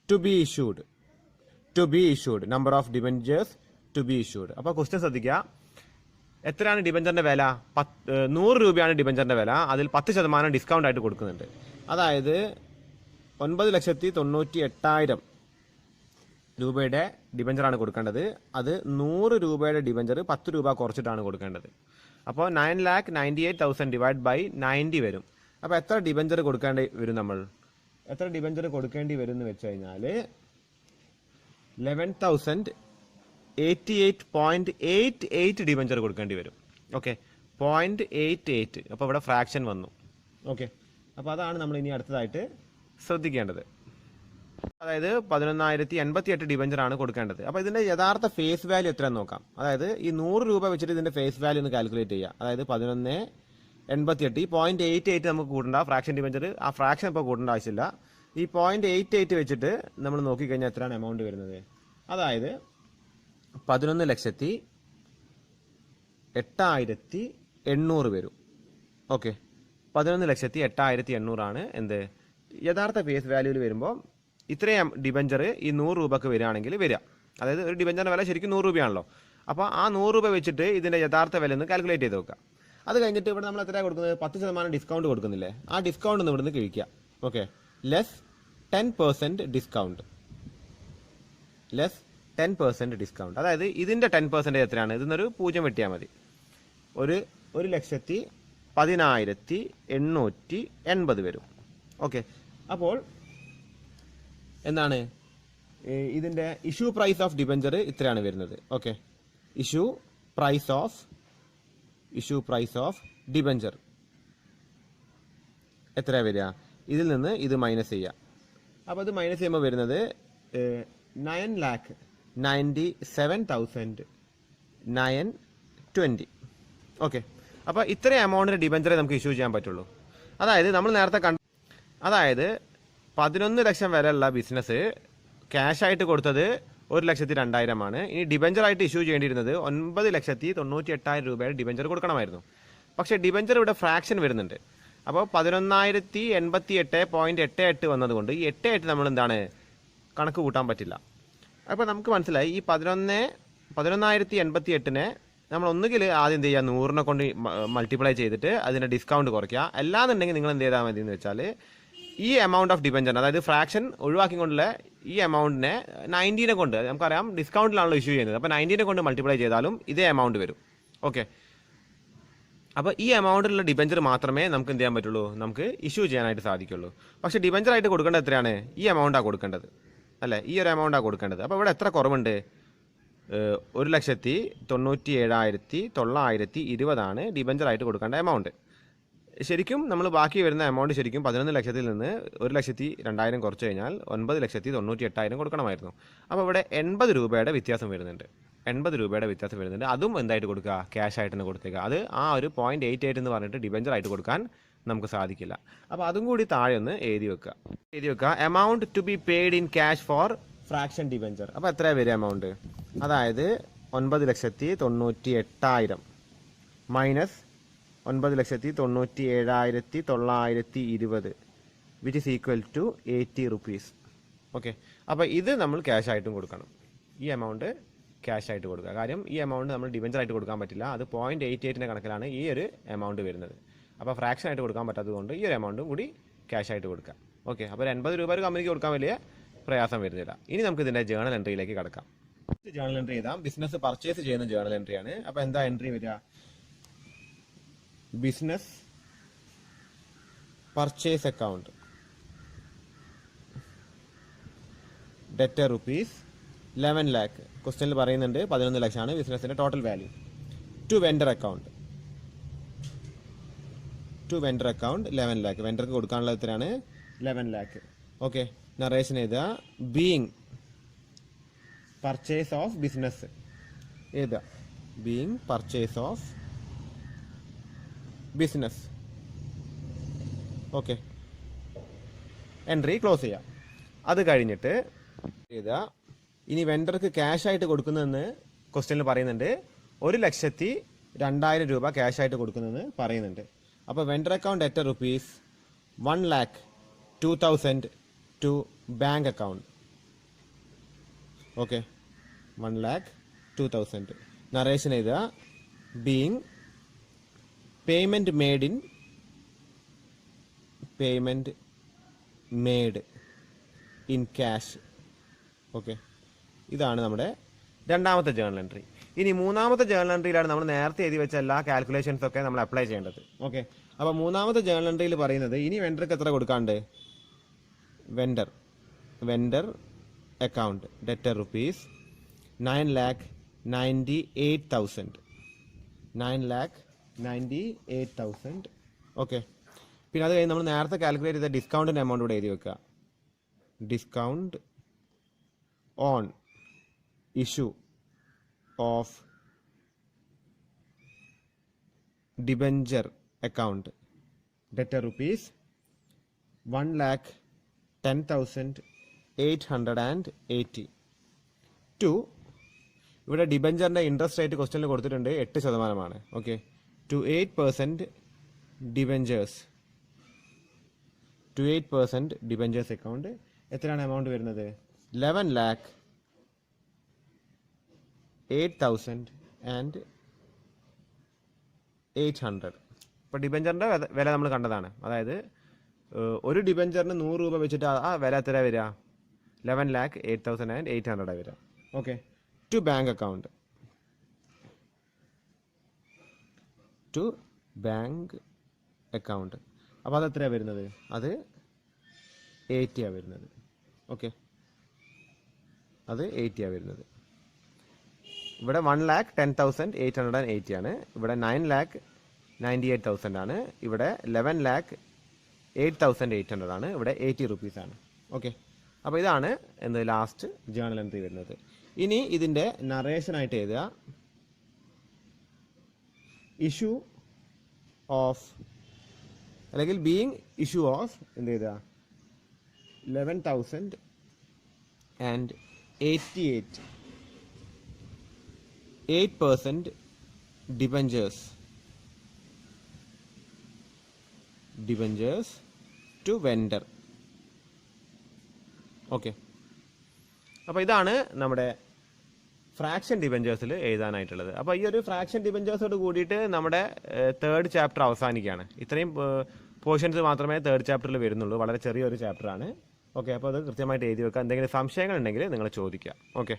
to be issued, number of debentures to be issued. അപ്പോൾ ക്വസ്റ്റ്യൻ ശ്രദ്ധിക്കുക, എത്രയാണ് ഡിബഞ്ചറിൻ്റെ വില, 100 രൂപയാണ് ഡിബഞ്ചറിൻ്റെ വില. അതിൽ 10% ഡിസ്കൗണ്ട് ആയിട്ട് കൊടുക്കുന്നുണ്ട്. അതായത് 9,98,000 രൂപയുടെ ഡിബഞ്ചറാണ് കൊടുക്കേണ്ടത്. അത് 100 രൂപയുടെ ഡിബഞ്ചർ 10 രൂപ കുറച്ചിട്ടാണ് കൊടുക്കേണ്ടത്. അപ്പോൾ 9,98,000 ഡിവൈഡ് ബൈ 90 വരും. അപ്പോൾ എത്ര ഡിബഞ്ചർ കൊടുക്കേണ്ടി വരും, എത്ര ഡിബഞ്ചർ കൊടുക്കേണ്ടി വരും എന്ന് വെച്ച് കഴിഞ്ഞാൽ 11,088.88 ഡിബഞ്ചർ കൊടുക്കേണ്ടി വരും. ഓക്കെ, 0.88. അപ്പോൾ ഇവിടെ ഫ്രാക്ഷൻ വന്നു. ഓക്കെ, അപ്പോൾ അതാണ് നമ്മൾ ഇനി അടുത്തതായിട്ട് ശ്രദ്ധിക്കേണ്ടത്. അതായത് 11,088 ഡിബഞ്ചറാണ് കൊടുക്കേണ്ടത്. അപ്പോൾ ഇതിൻ്റെ യഥാർത്ഥ ഫേസ് വാല്യൂ എത്രയാണെന്ന് നോക്കാം. അതായത് ഈ 100 രൂപ വെച്ചിട്ട് ഇതിൻ്റെ ഫേസ് വാല്യൂ ഒന്ന് കാൽക്കുലേറ്റ് ചെയ്യുക. അതായത് 11,088 ഈ 0.88 നമുക്ക് കൂട്ടണ്ട, ഫ്രാക്ഷൻ ഡിബഞ്ചർ ആ ഫ്രാക്ഷൻ ഇപ്പോൾ കൂട്ടേണ്ട ആവശ്യമില്ല. ഈ 0.88 വെച്ചിട്ട് നമ്മൾ നോക്കിക്കഴിഞ്ഞാൽ എത്രയാണ് എമൗണ്ട് വരുന്നത്. അതായത് 11,08,800 വരും. ഓക്കെ, 11,08,800 ആണ് എന്ത് യഥാർത്ഥ ഫേസ് വാല്യൂവിൽ വരുമ്പോൾ ഇത്രയും ഡിബഞ്ചർ ഈ 100 രൂപക്ക് വരികയാണെങ്കിൽ വരിക. അതായത് ഒരു ഡിബഞ്ചറിൻ്റെ വില ശരിക്കും 100 രൂപയാണല്ലോ. അപ്പോൾ ആ 100 രൂപ വെച്ചിട്ട് ഇതിൻ്റെ യഥാർത്ഥ വില ഒന്ന് കാൽക്കുലേറ്റ് ചെയ്ത് നോക്കുക. അത് കഴിഞ്ഞിട്ട് ഇവിടെ നമ്മൾ എത്രയാണ് കൊടുക്കുന്നത്, 10% ഡിസ്കൗണ്ട് കൊടുക്കുന്നില്ലേ, ആ ഡിസ്കൗണ്ട് ഒന്ന് ഇവിടുന്ന് കഴിക്കുക. ഓക്കെ, ലെസ് 10% ഡിസ്കൗണ്ട്, അതായത് ഇതിൻ്റെ 10% എത്രയാണ്, ഇതിന്നൊരു 0 വെട്ടിയാൽ മതി. 1,10,880 വരും. ഓക്കെ, അപ്പോൾ എന്താണ് ഇതിൻ്റെ ഇഷ്യൂ പ്രൈസ് ഓഫ് ഡിബഞ്ചർ ഇത്രയാണ് വരുന്നത്. Okay, issue price of debenture എത്ര വരിക, ഇതിൽ നിന്ന് ഇത് മൈനസ് ചെയ്യുക. അപ്പോൾ ഇത് മൈനസ് ചെയ്യുമ്പോൾ വരുന്നത് 9,97,920. ഓക്കെ, അപ്പോൾ ഇത്രയും എമൗണ്ടിൻ്റെ ഡിബഞ്ചറെ നമുക്ക് ഇഷ്യൂ ചെയ്യാൻ പറ്റുള്ളൂ. അതായത് നമ്മൾ നേരത്തെ അതായത് 11 ലക്ഷം വരെയുള്ള ബിസിനസ് ക്യാഷ് ആയിട്ട് കൊടുത്തത് 1,02,000 ആണ്. ഇനി ഡിബഞ്ചറായിട്ട് ഇഷ്യൂ ചെയ്യേണ്ടിയിരുന്നത് 9,98,000 രൂപയുടെ ഡിബഞ്ചർ കൊടുക്കണമായിരുന്നു. പക്ഷേ ഡിബഞ്ചർ ഇവിടെ ഫ്രാക്ഷൻ വരുന്നുണ്ട്. അപ്പോൾ 11,088.88 വന്നതുകൊണ്ട് ഈ 88 നമ്മൾ എന്താണ് കണക്ക് കൂട്ടാൻ പറ്റില്ല. അപ്പോൾ നമുക്ക് മനസ്സിലായി ഈ 11,088 നമ്മൾ ഒന്നുകിൽ ആദ്യം എന്ത് ചെയ്യുക, 100നെ കൊണ്ട് മൾട്ടിപ്ലൈ ചെയ്തിട്ട് അതിൻ്റെ ഡിസ്കൗണ്ട് കുറയ്ക്കുക. അല്ലാന്നുണ്ടെങ്കിൽ നിങ്ങൾ എന്ത് ചെയ്താൽ മതി എന്ന് വെച്ചാൽ ഈ എമൗണ്ട് ഓഫ് ഡിബഞ്ചർ, അതായത് ഫ്രാക്ഷൻ ഒഴിവാക്കിക്കൊണ്ടുള്ള ഈ എമൗണ്ടിനെ 90നെ കൊണ്ട്, നമുക്കറിയാം ഡിസ്കൗണ്ടിലാണല്ലോ ഇഷ്യൂ ചെയ്യുന്നത്, അപ്പോൾ 90നെ കൊണ്ട് മൾട്ടിപ്ലൈ ചെയ്താലും ഇതേ എമൗണ്ട് വരും. ഓക്കെ, അപ്പോൾ ഈ എമൗണ്ടിലുള്ള ഡിബഞ്ചർ മാത്രമേ നമുക്ക് എന്ത് ചെയ്യാൻ പറ്റുള്ളൂ, നമുക്ക് ഇഷ്യൂ ചെയ്യാനായിട്ട് സാധിക്കുള്ളൂ. പക്ഷേ ഡിബഞ്ചറായിട്ട് കൊടുക്കേണ്ടത് എത്രയാണ്, ഈ എമൗണ്ടാണ് കൊടുക്കേണ്ടത് അല്ലേ, ഈ ഒരു എമൗണ്ടാണ് കൊടുക്കേണ്ടത്. അപ്പോൾ ഇവിടെ എത്ര കുറവുണ്ട്, 1,97,920 ആണ് ഡിബഞ്ചറായിട്ട് കൊടുക്കേണ്ട എമൗണ്ട്. ശരിക്കും നമ്മൾ ബാക്കി വരുന്ന എമൗണ്ട് ശരിക്കും 11 ലക്ഷത്തിൽ നിന്ന് 1,02,000 കുറച്ച് കഴിഞ്ഞാൽ 9,98,000 കൊടുക്കണമായിരുന്നു. അപ്പോൾ ഇവിടെ 80 രൂപയുടെ വ്യത്യാസം വരുന്നുണ്ട്. അതും എന്തായിട്ട് കൊടുക്കുക, ക്യാഷ് ആയിട്ട് തന്നെ കൊടുത്തേക്കുക. അത് ആ ഒരു 0.88 എന്ന് പറഞ്ഞിട്ട് ഡിബഞ്ചറായിട്ട് കൊടുക്കാൻ നമുക്ക് സാധിക്കില്ല. അപ്പോൾ അതും കൂടി താഴെ ഒന്ന് എഴുതി വെക്കുക. Amount to be paid in cash for fraction debenture. അപ്പോൾ എത്രയാണ് വരിക എമൗണ്ട്, അതായത് 9,98,000 minus 9,97,920 which is equal to 80 rupees. Okay, അപ്പോൾ ഇത് നമ്മൾ ക്യാഷ് ആയിട്ടും കൊടുക്കണം. ഈ എമൗണ്ട് ക്യാഷ് ആയിട്ട് കൊടുക്കുക. കാര്യം ഈ എമൗണ്ട് നമ്മൾ ഡിബഞ്ചർ ആയിട്ട് കൊടുക്കാൻ പറ്റില്ല. അത് 0.88 കണക്കിലാണ് ഈ ഒരു എമൗണ്ട് വരുന്നത്. അപ്പോൾ ഫ്രാക്ഷൻ ആയിട്ട് കൊടുക്കാൻ പറ്റാത്തതുകൊണ്ട് ഈ ഒരു എമൗണ്ടും കൂടി ക്യാഷ് ആയിട്ട് കൊടുക്കുക. ഓക്കെ, അപ്പോൾ 80 രൂപ ഒരു കമ്പനിക്ക് കൊടുക്കാൻ വലിയ പ്രയാസം വരുന്നില്ല. ഇനി നമുക്ക് ഇതിൻ്റെ ജേണൽ എൻട്രിയിലേക്ക് കടക്കാം. ജേണൽ എൻട്രി ചെയ്താൽ ബിസിനസ് പർച്ചേസ് ചെയ്യുന്ന ജേണൽ എൻട്രിയാണ്. അപ്പോൾ എന്താ എൻട്രി വരിക? Business purchase account, debtor rupees 11 lakh. ക്വസ്റ്റ്യനിൽ പറയുന്നുണ്ട് 11 ലക്ഷമാണ് ബിസിനസിൻ്റെ total value. To vendor account 11 lakh. വെൻഡർക്ക് കൊടുക്കാനുള്ള എത്രയാണ്? 11 lakh. ഓക്കെ, നറേഷൻ എഴുതുക. ബീയിങ് പർച്ചേസ് ഓഫ് ബിസിനസ് എഴുതുക. Being purchase of business. Okay, entry close ചെയ്യാം. അത് കഴിഞ്ഞിട്ട് എഴുതുക. ഇനി വെൻഡർക്ക് ക്യാഷ് ആയിട്ട് കൊടുക്കുന്നതെന്ന് ക്വസ്റ്റ്യനിൽ പറയുന്നുണ്ട്. 1,02,000 രൂപ ക്യാഷ് ആയിട്ട് കൊടുക്കുന്നതെന്ന് പറയുന്നുണ്ട്. അപ്പോൾ vendor account debtor rupees 1,02,000 to bank account. Okay, 1,02,000. Narration എഴുതുക. Being payment made in cash. Okay, ഇതാണ് നമ്മുടെ രണ്ടാമത്തെ ജേണൽ എൻട്രി. ഇനി മൂന്നാമത്തെ ജേണൽ എൻട്രിയിലാണ് നമ്മൾ നേരത്തെ എഴുതി വെച്ച എല്ലാ കാൽക്കുലേഷൻസ് ഒക്കെ നമ്മൾ അപ്ലൈ ചെയ്യേണ്ടത്. ഓക്കെ, അപ്പോൾ മൂന്നാമത്തെ ജേണൽ എൻട്രിയിൽ പറയുന്നത് ഇനി വെൻഡർക്ക് എത്ര കൊടുക്കാണ്ട്? Vendor account debtor rupees 9,98,000. 9,98,000. Okay, പിന്നെ അത് കഴിഞ്ഞ് നമ്മൾ നേരത്തെ കാൽക്കുലേറ്റ് ചെയ്ത ഡിസ്കൗണ്ടിൻ്റെ എമൗണ്ട് ഇവിടെ എഴുതി വെക്കുക. Discount on issue of debenture account debtor rupees 1,10,880. To ഇവിടെ ഡിബഞ്ചറിൻ്റെ ഇൻട്രസ്റ്റ് റേറ്റ് ക്വസ്റ്റ്യനിൽ കൊടുത്തിട്ടുണ്ട് 8%. Okay, to 8% debentures. 8% debentures account എത്രയാണ് എമൗണ്ട് വരുന്നത്? 11,08,800. ഇപ്പോൾ ഡിബഞ്ചറിൻ്റെ വില നമ്മൾ കണ്ടതാണ്. അതായത് ഒരു ഡിബഞ്ചറിന് 100 രൂപ വെച്ചിട്ട് ആ വില എത്ര വരിക? 11,08,800 വരിക. Okay, to bank account. അപ്പോൾ അത് എത്രയാണ് വരുന്നത്? അത് 80 വരുന്നത്. ഓക്കെ, അത് 80 വരുന്നത്. ഇവിടെ 1,10,880 ആണ്. ഇവിടെ 9,98,000 ആണ്. ഇവിടെ 11,08,800 ആണ്. ഇവിടെ 80 rupees ആണ്. ഓക്കെ, അപ്പോൾ ഇതാണ് എന്ത് ലാസ്റ്റ് ജേണൽ എൻട്രി വരുന്നത്. ഇനി ഇതിൻ്റെ നറേഷനായിട്ട് എഴുതുക. ഇഷ്യൂ ഓഫ് അല്ലെങ്കിൽ ബീയിങ് ഇഷ്യൂ ഓഫ് എന്ത് എഴുതുക? 11,088. 8% debentures to vendor. ഓക്കെ, അപ്പോൾ ഇതാണ് നമ്മുടെ ഫ്രാക്ഷൻ ഡിബഞ്ചേഴ്സിൽ എഴുതാനായിട്ടുള്ളത്. അപ്പോൾ ഈ ഒരു ഫ്രാക്ഷൻ ഡിബഞ്ചേഴ്സോട് കൂടിയിട്ട് നമ്മുടെ 3rd ചാപ്റ്റർ അവസാനിക്കുകയാണ്. ഇത്രയും പോർഷൻസ് മാത്രമേ 3rd ചാപ്റ്ററിൽ വരുന്നുള്ളൂ. വളരെ ചെറിയൊരു ചാപ്റ്ററാണ്. ഓക്കെ, അപ്പോൾ അത് കൃത്യമായിട്ട് എഴുതി വെക്കുക. എന്തെങ്കിലും സംശയങ്ങൾ ഉണ്ടെങ്കിൽ നിങ്ങൾ ചോദിക്കുക. ഓക്കെ.